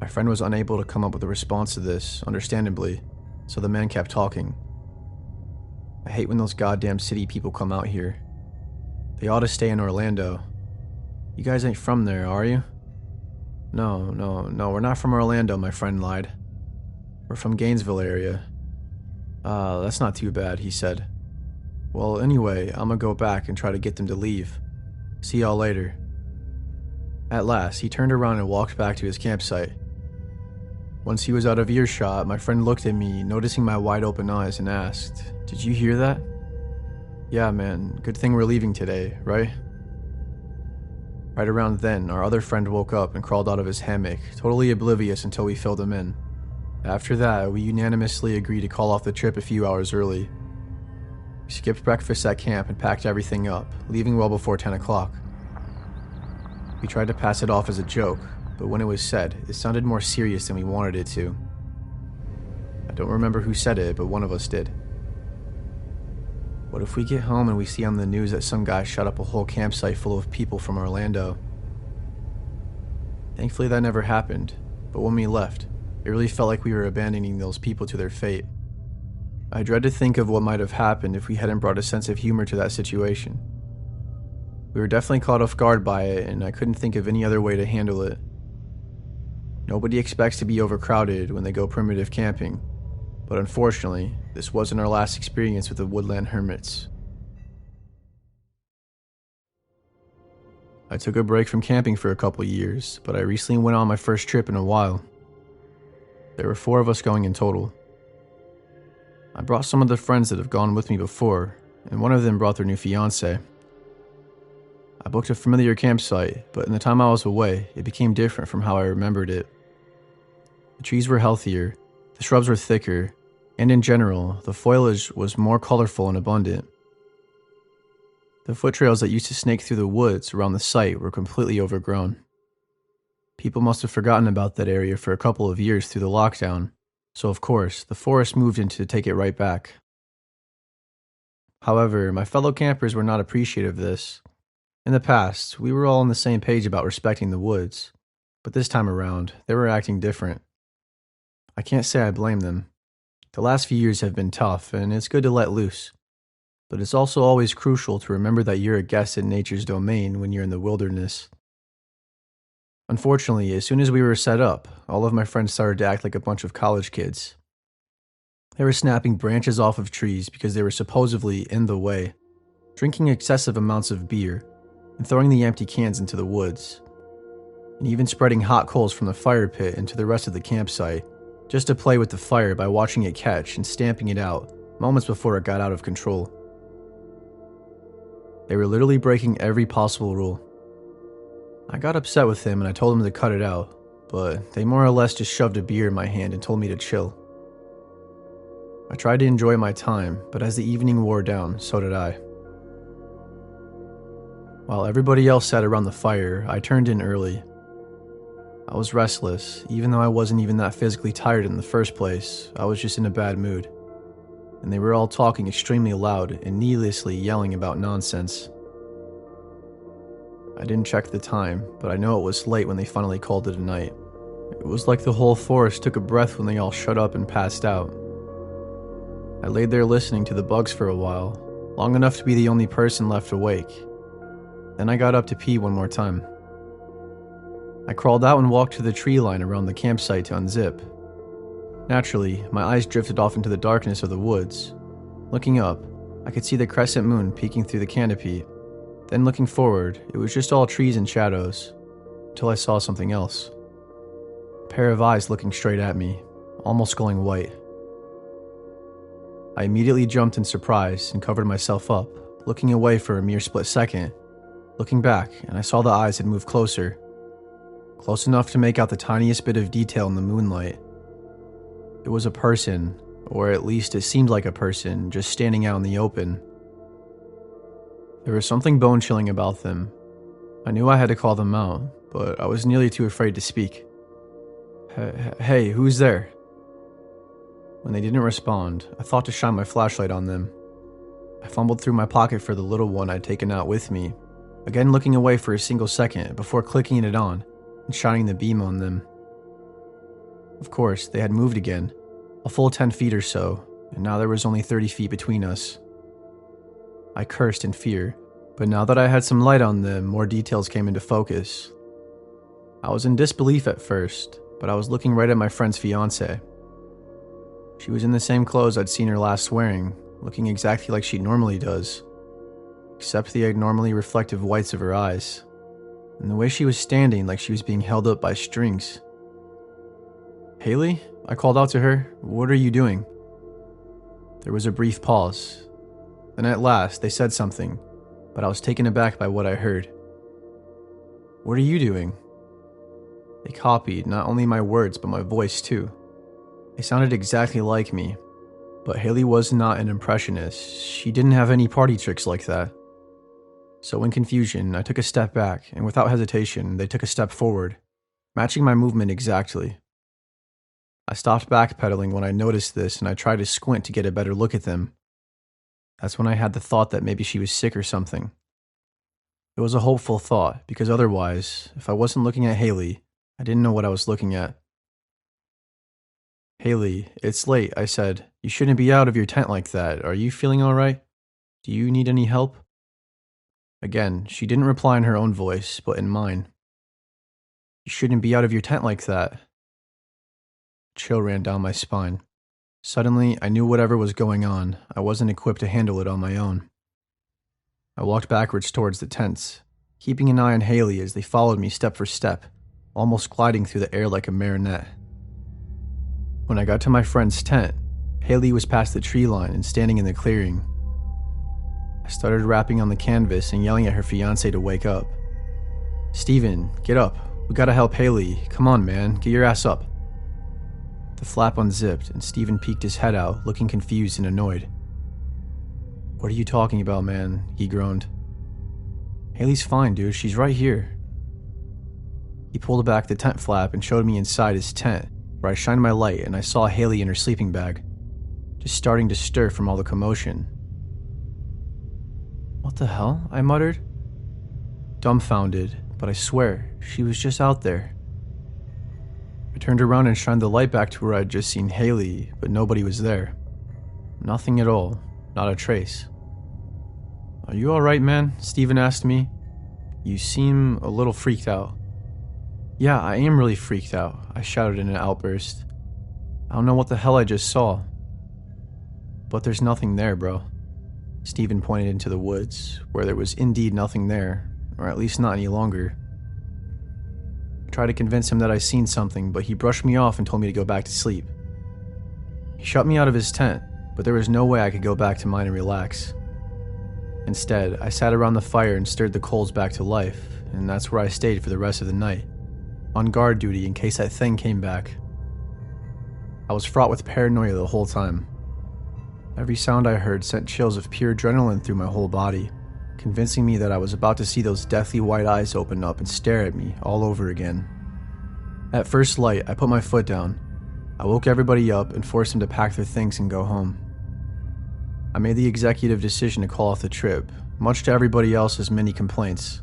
My friend was unable to come up with a response to this, understandably, so the man kept talking. "I hate when those goddamn city people come out here. They ought to stay in Orlando. You guys ain't from there, are you?" No, we're not from Orlando," my friend lied. "We're from Gainesville area." That's not too bad," he said. "Well, anyway, I'm gonna go back and try to get them to leave. See y'all later." At last, he turned around and walked back to his campsite. Once he was out of earshot, my friend looked at me, noticing my wide-open eyes, and asked, "Did you hear that?" "Yeah, man. Good thing we're leaving today, right?" Right around then, our other friend woke up and crawled out of his hammock, totally oblivious until we filled him in. After that, we unanimously agreed to call off the trip a few hours early. We skipped breakfast at camp and packed everything up, leaving well before 10 o'clock. We tried to pass it off as a joke, but when it was said, it sounded more serious than we wanted it to. Don't remember who said it, but one of us did. What if we get home and we see on the news that some guy shot up a whole campsite full of people from Orlando? Thankfully that never happened, but when we left, it really felt like we were abandoning those people to their fate. I dread to think of what might have happened if we hadn't brought a sense of humor to that situation. We were definitely caught off guard by it, and I couldn't think of any other way to handle it. Nobody expects to be overcrowded when they go primitive camping, but unfortunately, this wasn't our last experience with the woodland hermits. I took a break from camping for a couple years, but I recently went on my first trip in a while. There were 4 of us going in total. I brought some of the friends that have gone with me before, and one of them brought their new fiancé. I booked a familiar campsite, but in the time I was away, it became different from how I remembered it. The trees were healthier, the shrubs were thicker, and in general, the foliage was more colorful and abundant. The foot trails that used to snake through the woods around the site were completely overgrown. People must have forgotten about that area for a couple of years through the lockdown, so of course, the forest moved in to take it right back. However, my fellow campers were not appreciative of this. In the past, we were all on the same page about respecting the woods, but this time around, they were acting different. I can't say I blame them. The last few years have been tough, and it's good to let loose. But it's also always crucial to remember that you're a guest in nature's domain when you're in the wilderness. Unfortunately, as soon as we were set up, all of my friends started to act like a bunch of college kids. They were snapping branches off of trees because they were supposedly in the way, drinking excessive amounts of beer, and throwing the empty cans into the woods, and even spreading hot coals from the fire pit into the rest of the campsite, just to play with the fire by watching it catch and stamping it out moments before it got out of control. They were literally breaking every possible rule. I got upset with them and I told them to cut it out, but they more or less just shoved a beer in my hand and told me to chill. I tried to enjoy my time, but as the evening wore down, so did I. While everybody else sat around the fire, I turned in early. I was restless, even though I wasn't even that physically tired in the first place. I was just in a bad mood. And they were all talking extremely loud and needlessly yelling about nonsense. I didn't check the time, but I know it was late when they finally called it a night. It was like the whole forest took a breath when they all shut up and passed out. I laid there listening to the bugs for a while, long enough to be the only person left awake. Then I got up to pee one more time. I crawled out and walked to the tree line around the campsite to unzip. Naturally, my eyes drifted off into the darkness of the woods. Looking up, I could see the crescent moon peeking through the canopy. Then looking forward, it was just all trees and shadows, until I saw something else. A pair of eyes looking straight at me, almost going white. I immediately jumped in surprise and covered myself up, looking away for a mere split second. Looking back, and I saw the eyes had moved closer. Close enough to make out the tiniest bit of detail in the moonlight. It was a person, or at least it seemed like a person, just standing out in the open. There was something bone-chilling about them. I knew I had to call them out, but I was nearly too afraid to speak. Hey, who's there? When they didn't respond, I thought to shine my flashlight on them. I fumbled through my pocket for the little one I'd taken out with me, again looking away for a single second before clicking it on and shining the beam on them. Of course, they had moved again, a full 10 feet or so, and now there was only 30 feet between us. I cursed in fear, but now that I had some light on them, more details came into focus. I was in disbelief at first, but I was looking right at my friend's fiancé. She was in the same clothes I'd seen her last wearing, looking exactly like she normally does, except the abnormally reflective whites of her eyes, and the way she was standing like she was being held up by strings. "Haley?" I called out to her. "What are you doing?" There was a brief pause. Then at last, they said something, but I was taken aback by what I heard. "What are you doing?" They copied not only my words, but my voice too. They sounded exactly like me, but Haley was not an impressionist. She didn't have any party tricks like that. So in confusion, I took a step back, and without hesitation, they took a step forward, matching my movement exactly. I stopped backpedaling when I noticed this, and I tried to squint to get a better look at them. That's when I had the thought that maybe she was sick or something. It was a hopeful thought, because otherwise, if I wasn't looking at Haley, I didn't know what I was looking at. "Haley, it's late," I said. "You shouldn't be out of your tent like that. Are you feeling alright? Do you need any help?" Again, she didn't reply in her own voice, but in mine. "You shouldn't be out of your tent like that." A chill ran down my spine. Suddenly, I knew whatever was going on, I wasn't equipped to handle it on my own. I walked backwards towards the tents, keeping an eye on Haley as they followed me step for step, almost gliding through the air like a marionette. When I got to my friend's tent, Haley was past the tree line and standing in the clearing. I started rapping on the canvas and yelling at her fiancé to wake up. "Steven, get up. We gotta help Haley. Come on, man, get your ass up." The flap unzipped and Steven peeked his head out, looking confused and annoyed. "What are you talking about, man?" he groaned. "Haley's fine, dude. She's right here." He pulled back the tent flap and showed me inside his tent, where I shined my light and I saw Haley in her sleeping bag, just starting to stir from all the commotion. "What the hell?" I muttered. Dumbfounded, but I swear, she was just out there. I turned around and shined the light back to where I'd just seen Haley, but nobody was there. Nothing at all, not a trace. "Are you alright, man?" Steven asked me. "You seem a little freaked out." "Yeah, I am really freaked out," I shouted in an outburst. "I don't know what the hell I just saw." "But there's nothing there, bro." Steven pointed into the woods, where there was indeed nothing there, or at least not any longer. I tried to convince him that I seen something, but he brushed me off and told me to go back to sleep. He shut me out of his tent, but there was no way I could go back to mine and relax. Instead, I sat around the fire and stirred the coals back to life, and that's where I stayed for the rest of the night, on guard duty in case that thing came back. I was fraught with paranoia the whole time. Every sound I heard sent chills of pure adrenaline through my whole body, convincing me that I was about to see those deathly white eyes open up and stare at me all over again. At first light, I put my foot down. I woke everybody up and forced them to pack their things and go home. I made the executive decision to call off the trip, much to everybody else's many complaints.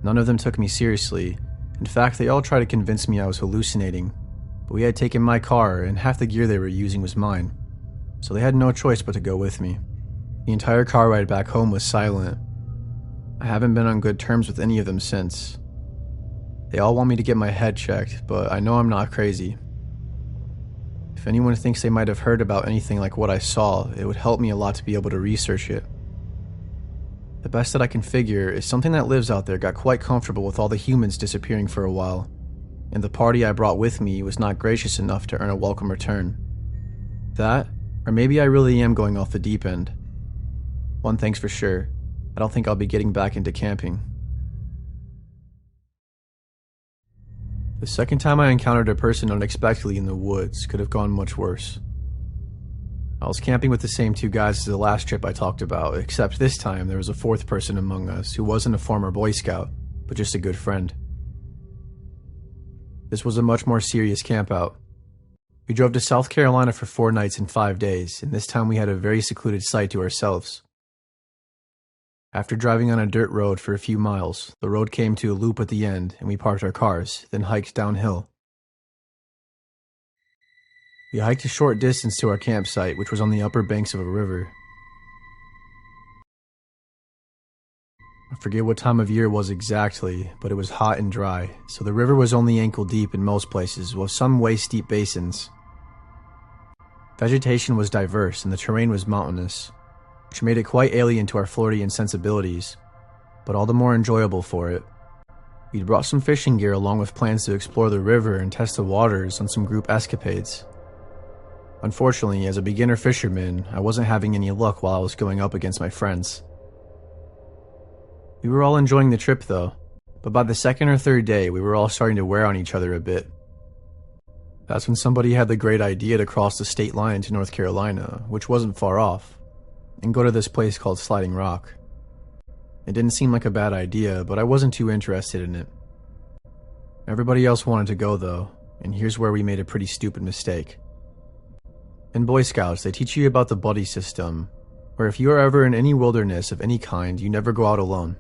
None of them took me seriously. In fact, they all tried to convince me I was hallucinating, but we had taken my car and half the gear they were using was mine, so they had no choice but to go with me. The entire car ride back home was silent. I haven't been on good terms with any of them since. They all want me to get my head checked, but I know I'm not crazy. If anyone thinks they might have heard about anything like what I saw, it would help me a lot to be able to research it. The best that I can figure is something that lives out there got quite comfortable with all the humans disappearing for a while, and the party I brought with me was not gracious enough to earn a welcome return. That, or maybe I really am going off the deep end. One thing's for sure, I don't think I'll be getting back into camping. The second time I encountered a person unexpectedly in the woods could have gone much worse. I was camping with the same two guys as the last trip I talked about, except this time there was a fourth person among us who wasn't a former Boy Scout, but just a good friend. This was a much more serious campout. We drove to South Carolina for 4 nights and 5 days, and this time we had a very secluded site to ourselves. After driving on a dirt road for a few miles, the road came to a loop at the end and we parked our cars, then hiked downhill. We hiked a short distance to our campsite, which was on the upper banks of a river. I forget what time of year it was exactly, but it was hot and dry, so the river was only ankle deep in most places, with some waist-deep basins. Vegetation was diverse and the terrain was mountainous, which made it quite alien to our Floridian sensibilities, but all the more enjoyable for it. We'd brought some fishing gear along with plans to explore the river and test the waters on some group escapades. Unfortunately, as a beginner fisherman, I wasn't having any luck while I was going up against my friends. We were all enjoying the trip though, but by the second or third day we were all starting to wear on each other a bit. That's when somebody had the great idea to cross the state line to North Carolina, which wasn't far off, and go to this place called Sliding Rock. It didn't seem like a bad idea, but I wasn't too interested in it. Everybody else wanted to go though, and here's where we made a pretty stupid mistake. In Boy Scouts, they teach you about the buddy system, where if you are ever in any wilderness of any kind, you never go out alone.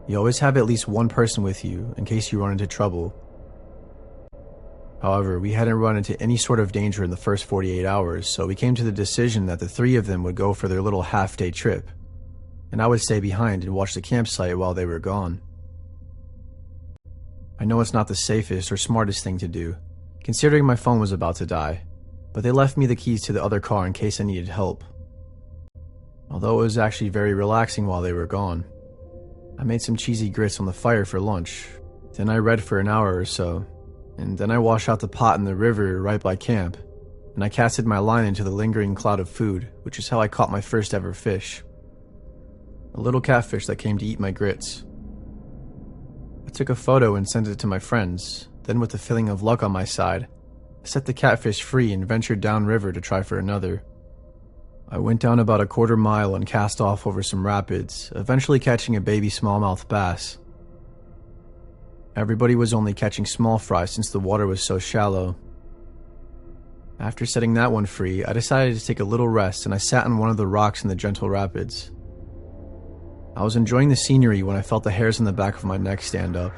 You always have at least one person with you in case you run into trouble. However, we hadn't run into any sort of danger in the first 48 hours, so we came to the decision that the three of them would go for their little half-day trip, and I would stay behind and watch the campsite while they were gone. I know it's not the safest or smartest thing to do, considering my phone was about to die, but they left me the keys to the other car in case I needed help. Although it was actually very relaxing while they were gone. I made some cheesy grits on the fire for lunch, then I read for an hour or so, and then I washed out the pot in the river right by camp, and I casted my line into the lingering cloud of food, which is how I caught my first ever fish. A little catfish that came to eat my grits. I took a photo and sent it to my friends, then with the feeling of luck on my side, I set the catfish free and ventured downriver to try for another. I went down about a quarter mile and cast off over some rapids, eventually catching a baby smallmouth bass. Everybody was only catching small fry since the water was so shallow. After setting that one free, I decided to take a little rest and I sat on one of the rocks in the gentle rapids. I was enjoying the scenery when I felt the hairs on the back of my neck stand up.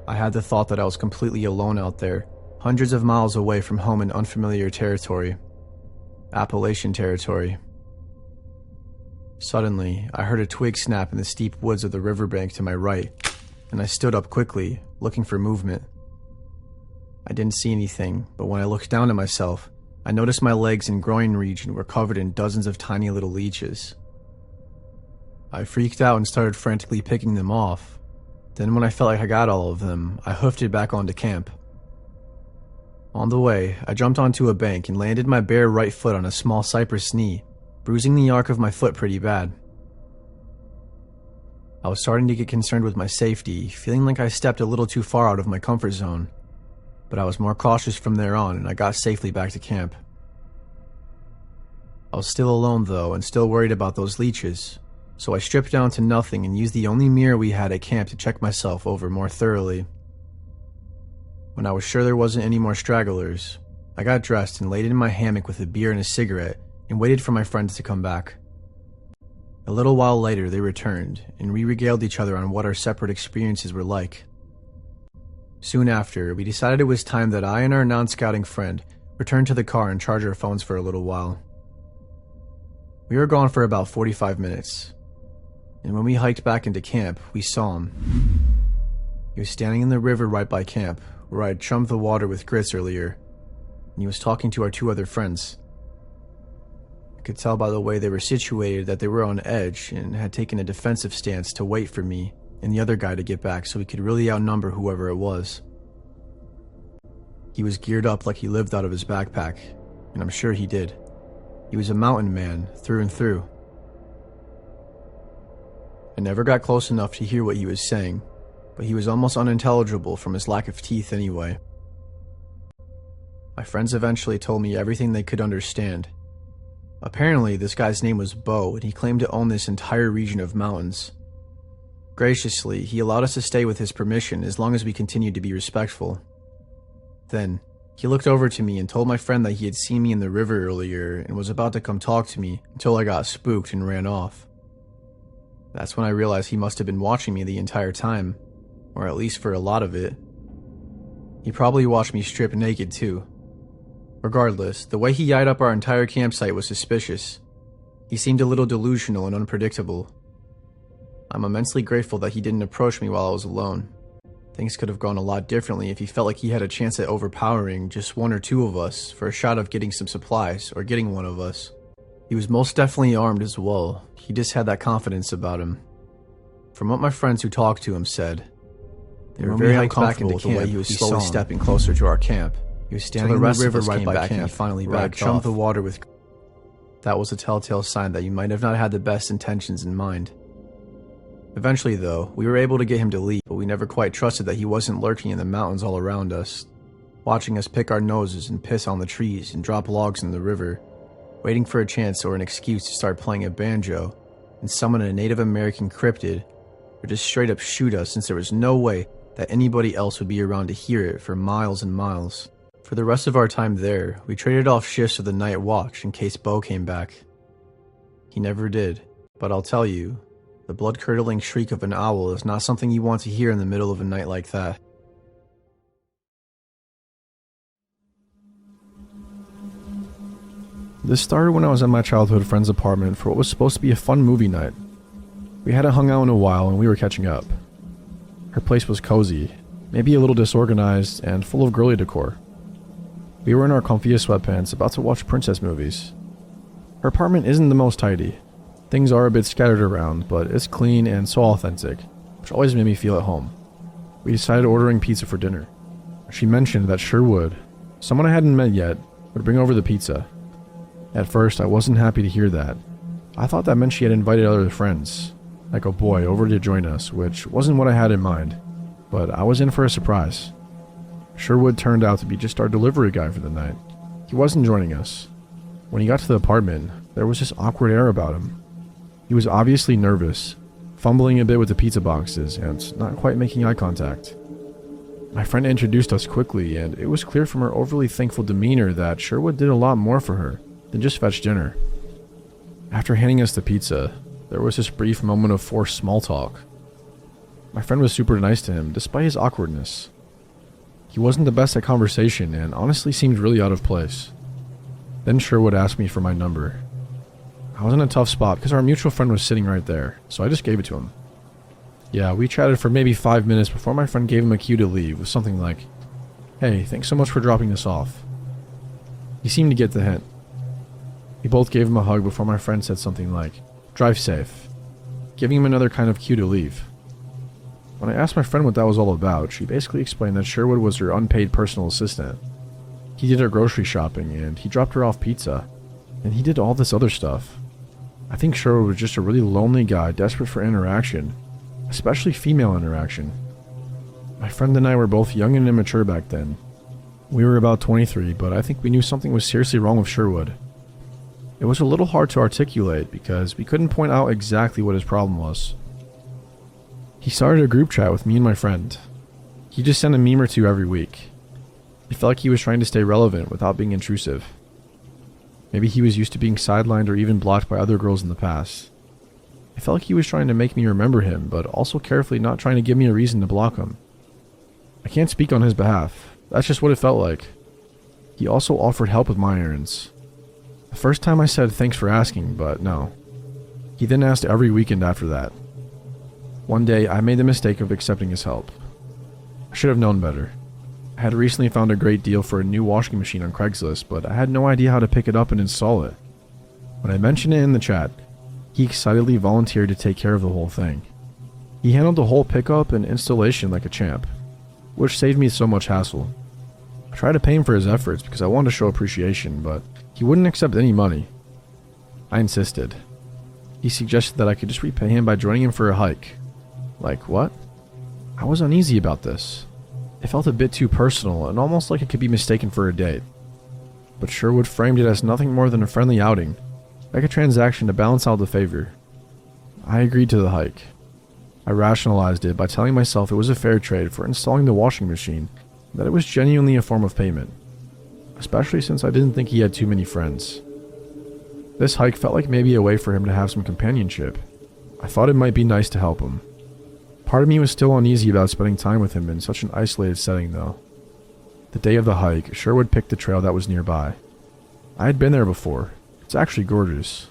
I had the thought that I was completely alone out there, hundreds of miles away from home in unfamiliar territory. Appalachian territory. Suddenly, I heard a twig snap in the steep woods of the riverbank to my right, and I stood up quickly, looking for movement. I didn't see anything, but when I looked down at myself, I noticed my legs and groin region were covered in dozens of tiny little leeches. I freaked out and started frantically picking them off. Then when I felt like I got all of them, I hoofed it back onto camp. On the way, I jumped onto a bank and landed my bare right foot on a small cypress knee, bruising the arc of my foot pretty bad. I was starting to get concerned with my safety, feeling like I stepped a little too far out of my comfort zone, but I was more cautious from there on and I got safely back to camp. I was still alone though and still worried about those leeches, so I stripped down to nothing and used the only mirror we had at camp to check myself over more thoroughly. When I was sure there wasn't any more stragglers, I got dressed and laid in my hammock with a beer and a cigarette and waited for my friends to come back. A little while later they returned, and we regaled each other on what our separate experiences were like. Soon after, we decided it was time that I and our non-scouting friend returned to the car and charged our phones for a little while. We were gone for about 45 minutes, and when we hiked back into camp, we saw him. He was standing in the river right by camp, where I had chummed the water with grits earlier, and he was talking to our two other friends. I could tell by the way they were situated that they were on edge and had taken a defensive stance to wait for me and the other guy to get back so we could really outnumber whoever it was. He was geared up like he lived out of his backpack, and I'm sure he did. He was a mountain man through and through. I never got close enough to hear what he was saying, but he was almost unintelligible from his lack of teeth anyway. My friends eventually told me everything they could understand. Apparently, this guy's name was Bo, and he claimed to own this entire region of mountains. Graciously, he allowed us to stay with his permission as long as we continued to be respectful. Then, he looked over to me and told my friend that he had seen me in the river earlier and was about to come talk to me until I got spooked and ran off. That's when I realized he must have been watching me the entire time, or at least for a lot of it. He probably watched me strip naked too. Regardless, the way he eyed up our entire campsite was suspicious. He seemed a little delusional and unpredictable. I'm immensely grateful that he didn't approach me while I was alone. Things could have gone a lot differently if he felt like he had a chance at overpowering just one or two of us for a shot of getting some supplies or getting one of us. He was most definitely armed as well. He just had that confidence about him. From what my friends who talked to him said, they were very uncomfortable with the way he was slowly stepping closer to our camp. He was standing in the river right by camp, and he finally backed off. The water with. That was a telltale sign that you might have not had the best intentions in mind. Eventually, though, we were able to get him to leave, but we never quite trusted that he wasn't lurking in the mountains all around us, watching us pick our noses and piss on the trees and drop logs in the river, waiting for a chance or an excuse to start playing a banjo and summon a Native American cryptid, or just straight up shoot us since there was no way that anybody else would be around to hear it for miles and miles. For the rest of our time there, we traded off shifts of the night watch in case Bo came back. He never did, but I'll tell you, the blood-curdling shriek of an owl is not something you want to hear in the middle of a night like that. This started when I was at my childhood friend's apartment for what was supposed to be a fun movie night. We hadn't hung out in a while and we were catching up. Her place was cozy, maybe a little disorganized, and full of girly decor. We were in our comfiest sweatpants about to watch princess movies. Her apartment isn't the most tidy. Things are a bit scattered around, but it's clean and so authentic, which always made me feel at home. We decided ordering pizza for dinner. She mentioned that Sherwood, someone I hadn't met yet, would bring over the pizza. At first, I wasn't happy to hear that. I thought that meant she had invited other friends, like a boy, over to join us, which wasn't what I had in mind, but I was in for a surprise. Sherwood turned out to be just our delivery guy for the night. He wasn't joining us. When he got to the apartment, there was this awkward air about him. He was obviously nervous, fumbling a bit with the pizza boxes, and not quite making eye contact. My friend introduced us quickly, and it was clear from her overly thankful demeanor that Sherwood did a lot more for her than just fetch dinner. After handing us the pizza, there was this brief moment of forced small talk. My friend was super nice to him, despite his awkwardness. He wasn't the best at conversation, and honestly seemed really out of place. Then Sherwood asked me for my number. I was in a tough spot because our mutual friend was sitting right there, so I just gave it to him. Yeah, we chatted for maybe 5 minutes before my friend gave him a cue to leave with something like, "Hey, thanks so much for dropping this off." He seemed to get the hint. We both gave him a hug before my friend said something like, "Drive safe," giving him another kind of cue to leave. When I asked my friend what that was all about, she basically explained that Sherwood was her unpaid personal assistant. He did her grocery shopping, and he dropped her off pizza, and he did all this other stuff. I think Sherwood was just a really lonely guy desperate for interaction, especially female interaction. My friend and I were both young and immature back then. We were about 23, but I think we knew something was seriously wrong with Sherwood. It was a little hard to articulate because we couldn't point out exactly what his problem was. He started a group chat with me and my friend. He just sent a meme or two every week. It felt like he was trying to stay relevant without being intrusive. Maybe he was used to being sidelined or even blocked by other girls in the past. It felt like he was trying to make me remember him, but also carefully not trying to give me a reason to block him. I can't speak on his behalf. That's just what it felt like. He also offered help with my errands. The first time I said thanks for asking, but no. He then asked every weekend after that. One day, I made the mistake of accepting his help. I should have known better. I had recently found a great deal for a new washing machine on Craigslist, but I had no idea how to pick it up and install it. When I mentioned it in the chat, he excitedly volunteered to take care of the whole thing. He handled the whole pickup and installation like a champ, which saved me so much hassle. I tried to pay him for his efforts because I wanted to show appreciation, but he wouldn't accept any money. I insisted. He suggested that I could just repay him by joining him for a hike. Like, what? I was uneasy about this. It felt a bit too personal and almost like it could be mistaken for a date. But Sherwood framed it as nothing more than a friendly outing, like a transaction to balance out the favor. I agreed to the hike. I rationalized it by telling myself it was a fair trade for installing the washing machine, and that it was genuinely a form of payment, especially since I didn't think he had too many friends. This hike felt like maybe a way for him to have some companionship. I thought it might be nice to help him. Part of me was still uneasy about spending time with him in such an isolated setting, though. The day of the hike, Sherwood picked the trail that was nearby. I had been there before. It's actually gorgeous.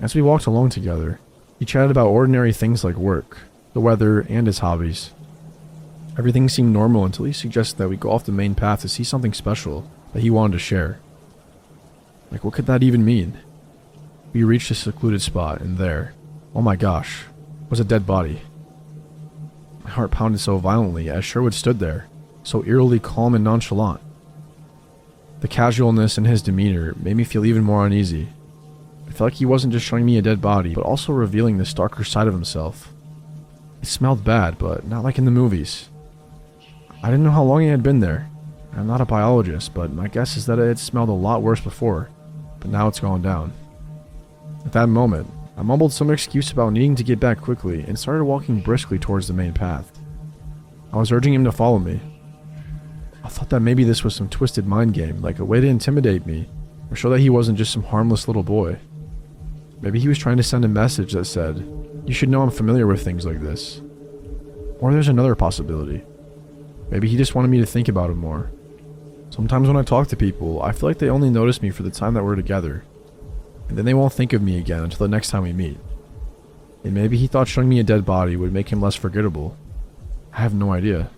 As we walked along together, he chatted about ordinary things like work, the weather, and his hobbies. Everything seemed normal until he suggested that we go off the main path to see something special that he wanted to share. Like, what could that even mean? We reached a secluded spot, and there, oh my gosh, was a dead body. My heart pounded so violently as Sherwood stood there, so eerily calm and nonchalant. The casualness in his demeanor made me feel even more uneasy. I felt like he wasn't just showing me a dead body, but also revealing this darker side of himself. It smelled bad, but not like in the movies. I didn't know how long he had been there. I'm not a biologist, but my guess is that it had smelled a lot worse before, but now it's gone down. At that moment, I mumbled some excuse about needing to get back quickly and started walking briskly towards the main path. I was urging him to follow me. I thought that maybe this was some twisted mind game, like a way to intimidate me, or show that he wasn't just some harmless little boy. Maybe he was trying to send a message that said, "You should know I'm familiar with things like this." Or there's another possibility. Maybe he just wanted me to think about him more. Sometimes when I talk to people, I feel like they only notice me for the time that we're together, and then they won't think of me again until the next time we meet. And maybe he thought showing me a dead body would make him less forgettable. I have no idea.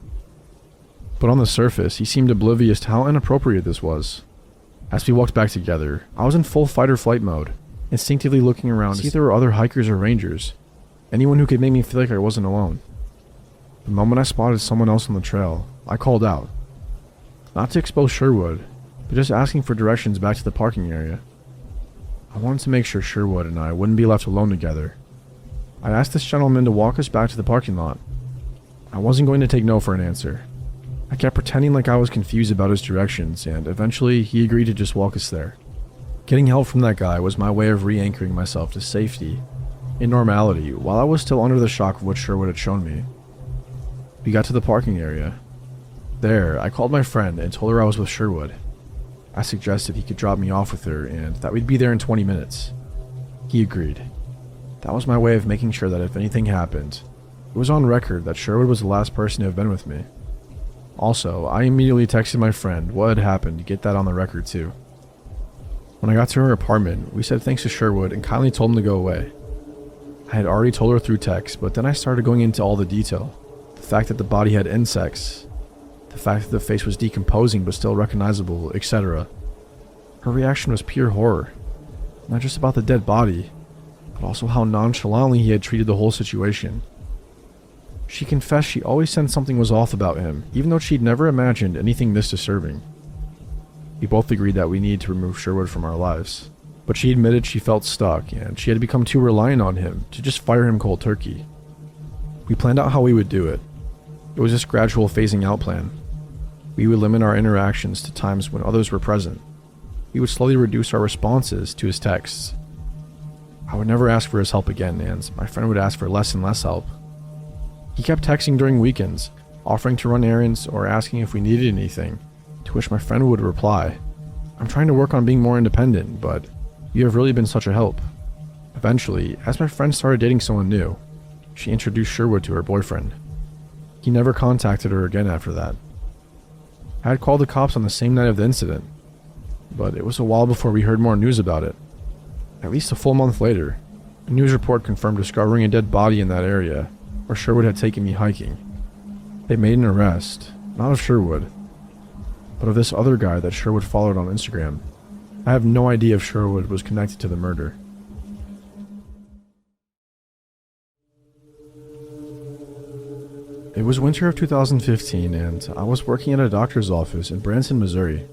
But on the surface, he seemed oblivious to how inappropriate this was. As we walked back together, I was in full fight-or-flight mode, instinctively looking around to see if there were other hikers or rangers, anyone who could make me feel like I wasn't alone. The moment I spotted someone else on the trail, I called out. Not to expose Sherwood, but just asking for directions back to the parking area. I wanted to make sure Sherwood and I wouldn't be left alone together. I asked this gentleman to walk us back to the parking lot. I wasn't going to take no for an answer. I kept pretending like I was confused about his directions, and eventually he agreed to just walk us there. Getting help from that guy was my way of re-anchoring myself to safety and normality while I was still under the shock of what Sherwood had shown me. We got to the parking area. There, I called my friend and told her I was with Sherwood. I suggested he could drop me off with her and that we'd be there in 20 minutes. He agreed. That was my way of making sure that if anything happened, it was on record that Sherwood was the last person to have been with me. Also, I immediately texted my friend what had happened to get that on the record too. When I got to her apartment, we said thanks to Sherwood and kindly told him to go away. I had already told her through text, but then I started going into all the detail. The fact that the body had insects, the fact that the face was decomposing but still recognizable, etc. Her reaction was pure horror. Not just about the dead body, but also how nonchalantly he had treated the whole situation. She confessed she always sensed something was off about him, even though she'd never imagined anything this disturbing. We both agreed that we needed to remove Sherwood from our lives, but she admitted she felt stuck and she had become too reliant on him to just fire him cold turkey. We planned out how we would do it. It was this gradual phasing out plan. We would limit our interactions to times when others were present. We would slowly reduce our responses to his texts. I would never ask for his help again, and my friend would ask for less and less help. He kept texting during weekends, offering to run errands or asking if we needed anything, to which my friend would reply, "I'm trying to work on being more independent, but you have really been such a help." Eventually, as my friend started dating someone new, she introduced Sherwood to her boyfriend. He never contacted her again after that. I had called the cops on the same night of the incident, but it was a while before we heard more news about it. At least a full month later, a news report confirmed discovering a dead body in that area where Sherwood had taken me hiking. They made an arrest, not of Sherwood, but of this other guy that Sherwood followed on Instagram. I have no idea if Sherwood was connected to the murder. It was winter of 2015 and I was working at a doctor's office in Branson, Missouri.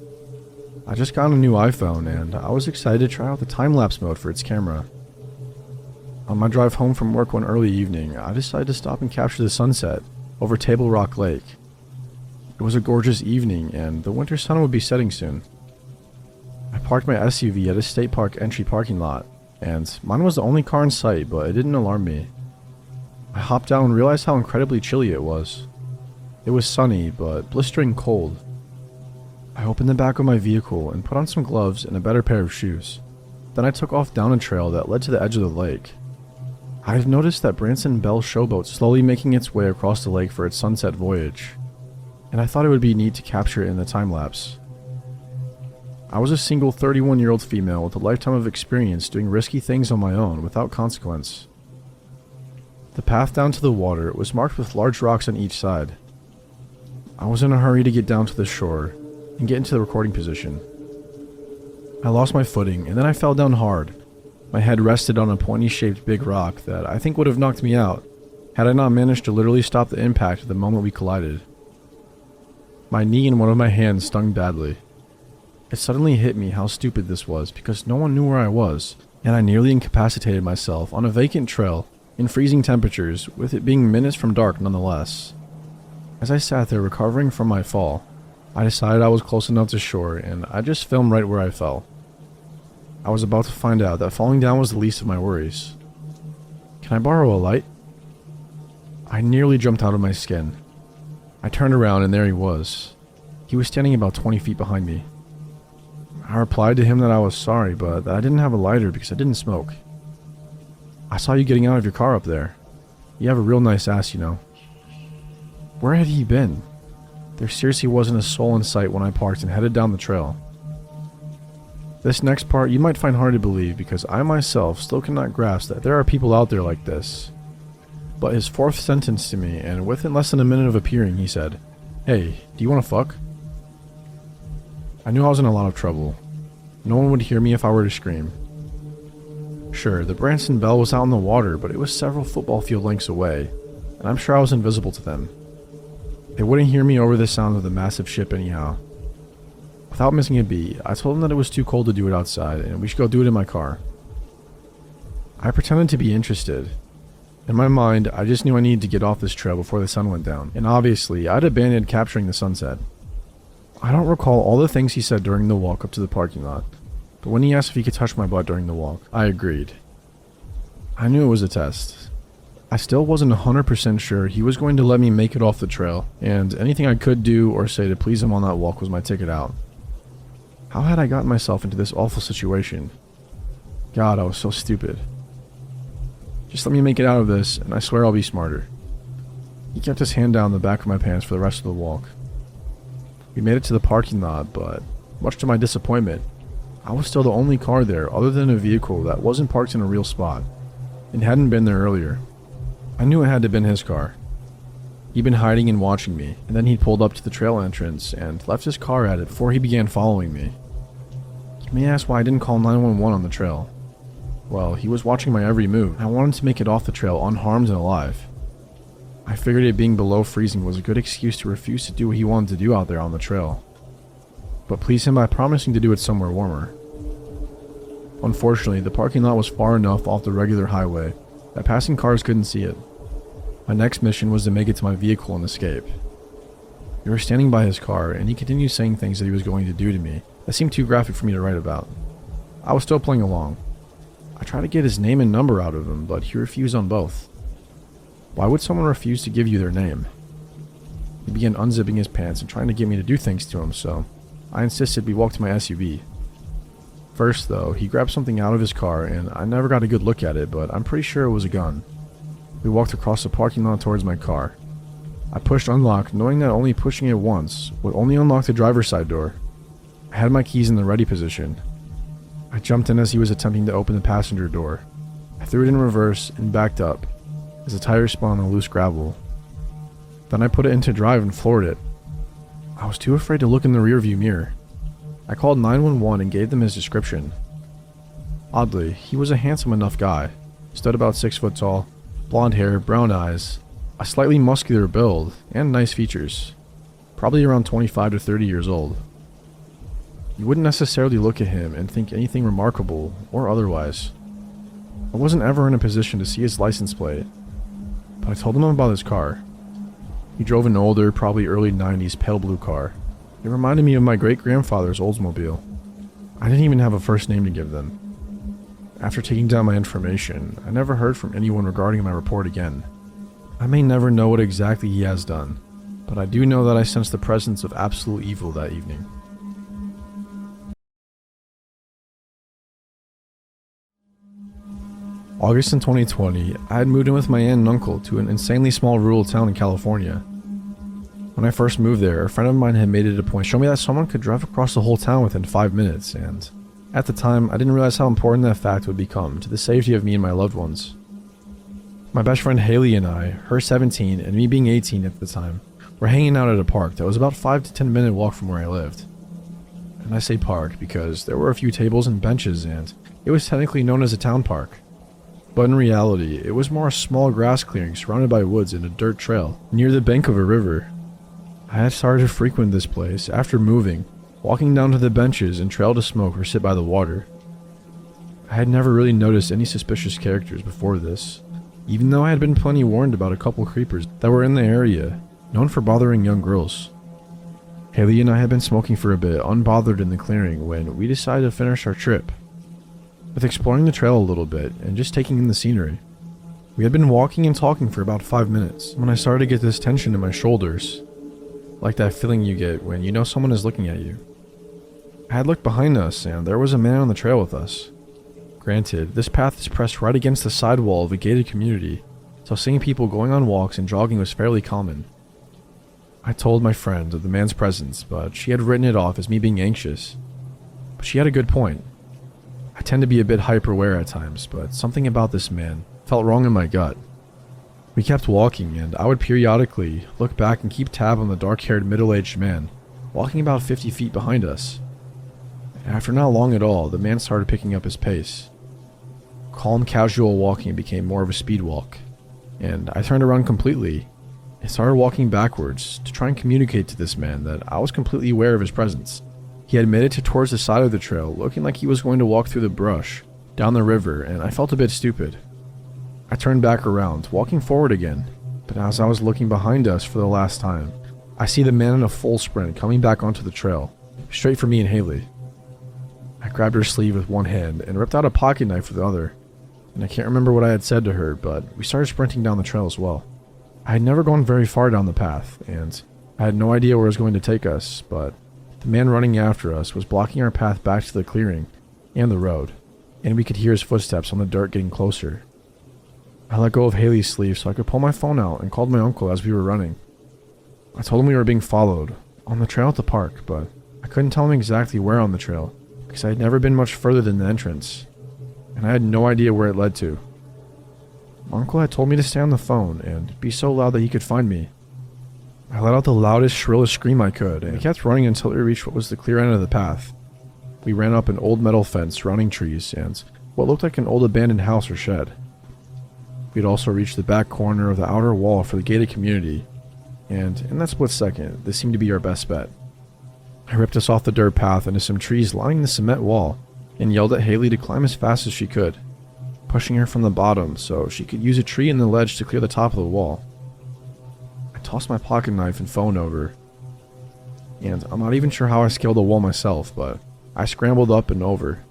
I just got a new iPhone and I was excited to try out the time-lapse mode for its camera. On my drive home from work one early evening, I decided to stop and capture the sunset over Table Rock Lake. It was a gorgeous evening and the winter sun would be setting soon. I parked my SUV at a state park entry parking lot, and mine was the only car in sight, but it didn't alarm me. I hopped out and realized how incredibly chilly it was. It was sunny, but blistering cold. I opened the back of my vehicle and put on some gloves and a better pair of shoes. Then I took off down a trail that led to the edge of the lake. I had noticed that Branson Belle showboat slowly making its way across the lake for its sunset voyage, and I thought it would be neat to capture it in the time-lapse. I was a single 31-year-old female with a lifetime of experience doing risky things on my own without consequence. The path down to the water was marked with large rocks on each side. I was in a hurry to get down to the shore and get into the recording position. I lost my footing and then I fell down hard. My head rested on a pointy-shaped big rock that I think would have knocked me out had I not managed to literally stop the impact at the moment we collided. My knee and one of my hands stung badly. It suddenly hit me how stupid this was because no one knew where I was, and I nearly incapacitated myself on a vacant trail in freezing temperatures, with it being minutes from dark nonetheless. As I sat there recovering from my fall, I decided I was close enough to shore and I just filmed right where I fell. I was about to find out that falling down was the least of my worries. "Can I borrow a light?" I nearly jumped out of my skin. I turned around and there he was. He was standing about 20 feet behind me. I replied to him that I was sorry, but that I didn't have a lighter because I didn't smoke. I saw you getting out of your car up there. You have a real nice ass, you know. Where had he been? There seriously wasn't a soul in sight when I parked and headed down the trail. This next part you might find hard to believe because I myself still cannot grasp that there are people out there like this. But his fourth sentence to me, and within less than a minute of appearing, he said, "Hey, do you want to fuck?" I knew I was in a lot of trouble. No one would hear me if I were to scream. Sure, the Branson Belle was out in the water, but it was several football field lengths away, and I'm sure I was invisible to them. They wouldn't hear me over the sound of the massive ship anyhow. Without missing a beat, I told them that it was too cold to do it outside, and we should go do it in my car. I pretended to be interested. In my mind, I just knew I needed to get off this trail before the sun went down, and obviously, I'd abandoned capturing the sunset. I don't recall all the things he said during the walk up to the parking lot, but when he asked if he could touch my butt during the walk, I agreed. I knew it was a test. I still wasn't 100% sure he was going to let me make it off the trail, and anything I could do or say to please him on that walk was my ticket out. How had I gotten myself into this awful situation? God, I was so stupid. Just let me make it out of this, and I swear I'll be smarter. He kept his hand down the back of my pants for the rest of the walk. We made it to the parking lot, but much to my disappointment, I was still the only car there other than a vehicle that wasn't parked in a real spot, and hadn't been there earlier. I knew it had to have been his car. He'd been hiding and watching me, and then he'd pulled up to the trail entrance and left his car at it before he began following me. You may ask why I didn't call 911 on the trail. Well, he was watching my every move, and I wanted to make it off the trail unharmed and alive. I figured it being below freezing was a good excuse to refuse to do what he wanted to do out there on the trail, but please him by promising to do it somewhere warmer. Unfortunately, the parking lot was far enough off the regular highway that passing cars couldn't see it. My next mission was to make it to my vehicle and escape. We were standing by his car, and he continued saying things that he was going to do to me that seemed too graphic for me to write about. I was still playing along. I tried to get his name and number out of him, but he refused on both. Why would someone refuse to give you their name? He began unzipping his pants and trying to get me to do things to him, so I insisted we walk to my SUV. First, though, he grabbed something out of his car, and I never got a good look at it, but I'm pretty sure it was a gun. We walked across the parking lot towards my car. I pushed unlock, knowing that only pushing it once would only unlock the driver's side door. I had my keys in the ready position. I jumped in as he was attempting to open the passenger door. I threw it in reverse and backed up as the tire spun on the loose gravel. Then I put it into drive and floored it. I was too afraid to look in the rearview mirror. I called 911 and gave them his description. Oddly, he was a handsome enough guy, stood about 6 foot tall, blonde hair, brown eyes, a slightly muscular build, and nice features. Probably around 25 to 30 years old. You wouldn't necessarily look at him and think anything remarkable or otherwise. I wasn't ever in a position to see his license plate, but I told him about his car. He drove an older, probably early 90s pale blue car. It reminded me of my great-grandfather's Oldsmobile. I didn't even have a first name to give them. After taking down my information, I never heard from anyone regarding my report again. I may never know what exactly he has done, but I do know that I sensed the presence of absolute evil that evening. August in 2020, I had moved in with my aunt and uncle to an insanely small rural town in California. When I first moved there, a friend of mine had made it a point to show me that someone could drive across the whole town within 5 minutes, and at the time, I didn't realize how important that fact would become to the safety of me and my loved ones. My best friend Haley and I, her 17 and me being 18 at the time, were hanging out at a park that was about 5 to 10 minute walk from where I lived. And I say park because there were a few tables and benches, and it was technically known as a town park. But in reality, it was more a small grass clearing surrounded by woods and a dirt trail near the bank of a river. I had started to frequent this place after moving, walking down to the benches and trail to smoke or sit by the water. I had never really noticed any suspicious characters before this, even though I had been plenty warned about a couple creepers that were in the area, known for bothering young girls. Haley and I had been smoking for a bit, unbothered in the clearing, when we decided to finish our trip with exploring the trail a little bit and just taking in the scenery. We had been walking and talking for about 5 minutes when I started to get this tension in my shoulders. like that feeling you get when you know someone is looking at you. I had looked behind us, and there was a man on the trail with us. Granted, this path is pressed right against the sidewall of a gated community, so seeing people going on walks and jogging was fairly common. I told my friend of the man's presence, but she had written it off as me being anxious. But she had a good point. I tend to be a bit hyper-aware at times, but something about this man felt wrong in my gut. We kept walking, and I would periodically look back and keep tab on the dark-haired middle-aged man, walking about 50 feet behind us. After not long at all, the man started picking up his pace. Calm, casual walking became more of a speed walk, and I turned around completely and started walking backwards to try and communicate to this man that I was completely aware of his presence. He had made it towards the side of the trail, looking like he was going to walk through the brush, down the river, and I felt a bit stupid. I turned back around, walking forward again, but as I was looking behind us for the last time, I see the man in a full sprint coming back onto the trail, straight for me and Haley. I grabbed her sleeve with one hand and ripped out a pocket knife with the other, and I can't remember what I had said to her, but we started sprinting down the trail as well. I had never gone very far down the path, and I had no idea where it was going to take us, but the man running after us was blocking our path back to the clearing and the road, and we could hear his footsteps on the dirt getting closer. I let go of Haley's sleeve so I could pull my phone out and called my uncle as we were running. I told him we were being followed, on the trail at the park, but I couldn't tell him exactly where on the trail, because I had never been much further than the entrance, and I had no idea where it led to. My uncle had told me to stay on the phone and be so loud that he could find me. I let out the loudest, shrillest scream I could, and we kept running until we reached what was the clear end of the path. We ran up an old metal fence surrounding trees and what looked like an old abandoned house or shed. We had also reached the back corner of the outer wall for the gated community, and in that split second, this seemed to be our best bet. I ripped us off the dirt path into some trees lining the cement wall and yelled at Haley to climb as fast as she could, pushing her from the bottom so she could use a tree in the ledge to clear the top of the wall. I tossed my pocket knife and phone over, and I'm not even sure how I scaled the wall myself, but I scrambled up and over,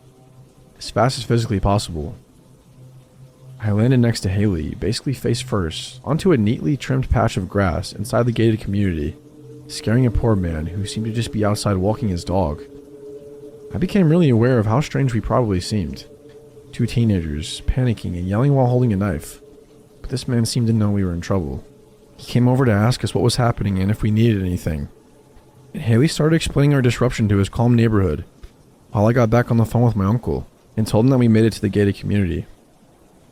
as fast as physically possible. I landed next to Haley, basically face first, onto a neatly trimmed patch of grass inside the gated community, scaring a poor man who seemed to just be outside walking his dog. I became really aware of how strange we probably seemed. Two teenagers, panicking and yelling while holding a knife. But this man seemed to know we were in trouble. He came over to ask us what was happening and if we needed anything. And Haley started explaining our disruption to his calm neighborhood, while I got back on the phone with my uncle, and told him that we made it to the gated community.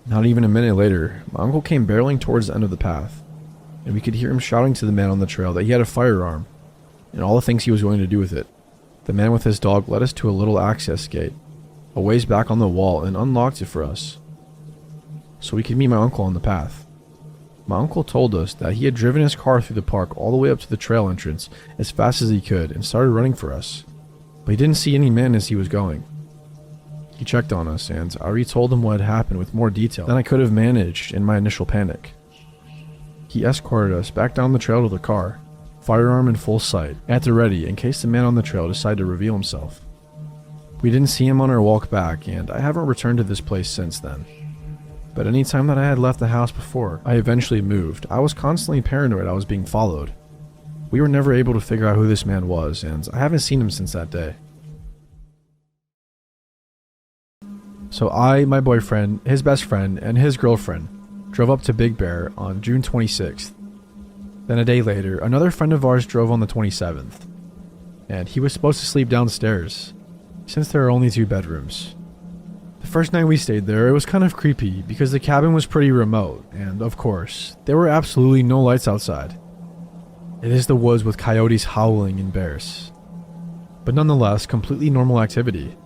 Not even a minute later, my uncle came barreling towards the end of the path, and we could hear him shouting to the man on the trail that he had a firearm, and all the things he was going to do with it. The man with his dog led us to a little access gate, a ways back on the wall, and unlocked it for us, so we could meet my uncle on the path. My uncle told us that he had driven his car through the park all the way up to the trail entrance as fast as he could and started running for us, but he didn't see any men as he was going. He checked on us, and I retold him what had happened with more detail than I could have managed in my initial panic. He escorted us back down the trail to the car, firearm in full sight, at the ready in case the man on the trail decided to reveal himself. We didn't see him on our walk back, and I haven't returned to this place since then. But any time that I had left the house before I eventually moved, I was constantly paranoid I was being followed. We were never able to figure out who this man was, and I haven't seen him since that day. So I, my boyfriend, his best friend, and his girlfriend drove up to Big Bear on June 26th. Then a day later, another friend of ours drove on the 27th, and he was supposed to sleep downstairs, since there are only 2 bedrooms. The first night we stayed there, it was kind of creepy because the cabin was pretty remote, and of course, there were absolutely no lights outside. It is the woods with coyotes howling and bears, but nonetheless, completely normal activity.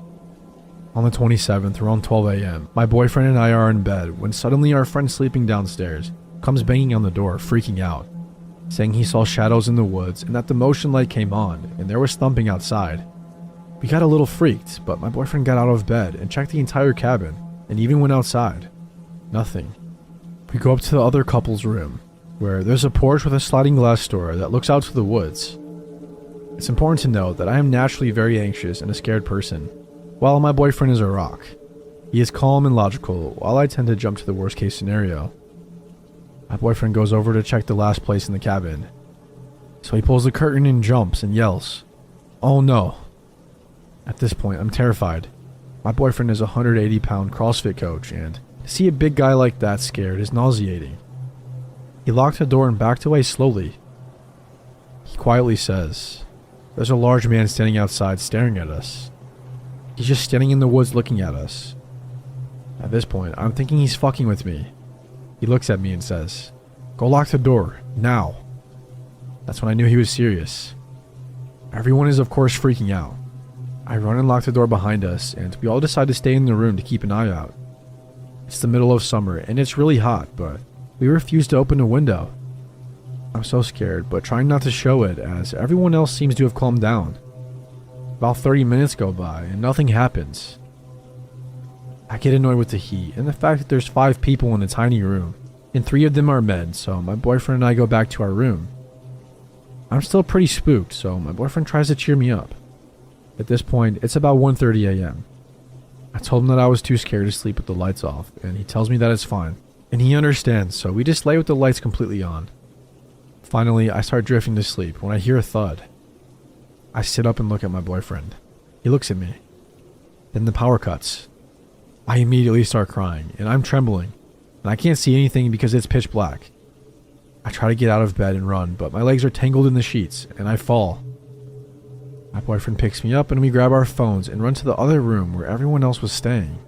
On the 27th, around 12 a.m., my boyfriend and I are in bed when suddenly our friend sleeping downstairs comes banging on the door, freaking out, saying he saw shadows in the woods and that the motion light came on and there was thumping outside. We got a little freaked, but my boyfriend got out of bed and checked the entire cabin and even went outside. Nothing. We go up to the other couple's room, where there's a porch with a sliding glass door that looks out to the woods. It's important to note that I am naturally very anxious and a scared person, while my boyfriend is a rock. He is calm and logical, while I tend to jump to the worst case scenario. My boyfriend goes over to check the last place in the cabin, So he pulls the curtain and jumps and yells, "Oh no." At this point, I'm terrified. My boyfriend is a 180-pound CrossFit coach, and to see a big guy like that scared is nauseating. He locked the door and backed away slowly. He quietly says, "There's a large man standing outside staring at us. He's just standing in the woods looking at us." At this point, I'm thinking he's fucking with me. He looks at me and says, "Go lock the door, now." That's when I knew he was serious. Everyone is of course freaking out. I run and lock the door behind us, and we all decide to stay in the room to keep an eye out. It's the middle of summer, and it's really hot, but we refuse to open a window. I'm so scared, but trying not to show it, as everyone else seems to have calmed down. About 30 minutes go by, and nothing happens. I get annoyed with the heat, and the fact that there's 5 people in a tiny room, and 3 of them are men, so my boyfriend and I go back to our room. I'm still pretty spooked, so my boyfriend tries to cheer me up. At this point, it's about 1:30 a.m. I told him that I was too scared to sleep with the lights off, and he tells me that it's fine. And he understands, so we just lay with the lights completely on. Finally, I start drifting to sleep when I hear a thud. I sit up and look at my boyfriend. He looks at me. Then the power cuts. I immediately start crying, and I'm trembling, and I can't see anything because it's pitch black. I try to get out of bed and run, but my legs are tangled in the sheets, and I fall. My boyfriend picks me up and we grab our phones and run to the other room where everyone else was staying.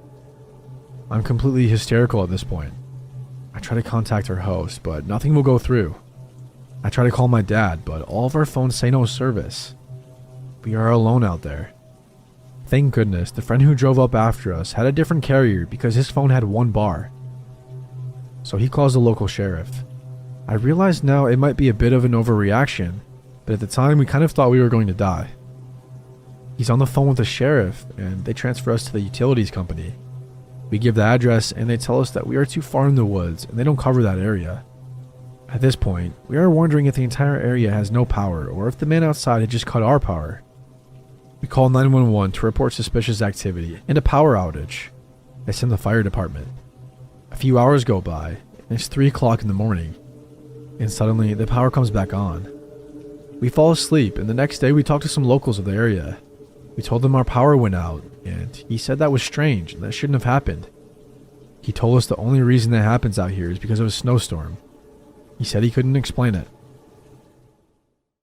I'm completely hysterical at this point. I try to contact our host, but nothing will go through. I try to call my dad, but all of our phones say no service. We are alone out there. Thank goodness the friend who drove up after us had a different carrier because his phone had 1 bar. So he calls the local sheriff. I realize now it might be a bit of an overreaction, but at the time we kind of thought we were going to die. He's on the phone with the sheriff, and they transfer us to the utilities company. We give the address, and they tell us that we are too far in the woods, and they don't cover that area. At this point, we are wondering if the entire area has no power, or if the man outside had just cut our power. We call 911 to report suspicious activity and a power outage. They send the fire department. A few hours go by, and it's 3 o'clock in the morning, and suddenly the power comes back on. We fall asleep, and the next day we talk to some locals of the area. We told them our power went out, and he said that was strange and that shouldn't have happened. He told us the only reason that happens out here is because of a snowstorm. He said he couldn't explain it.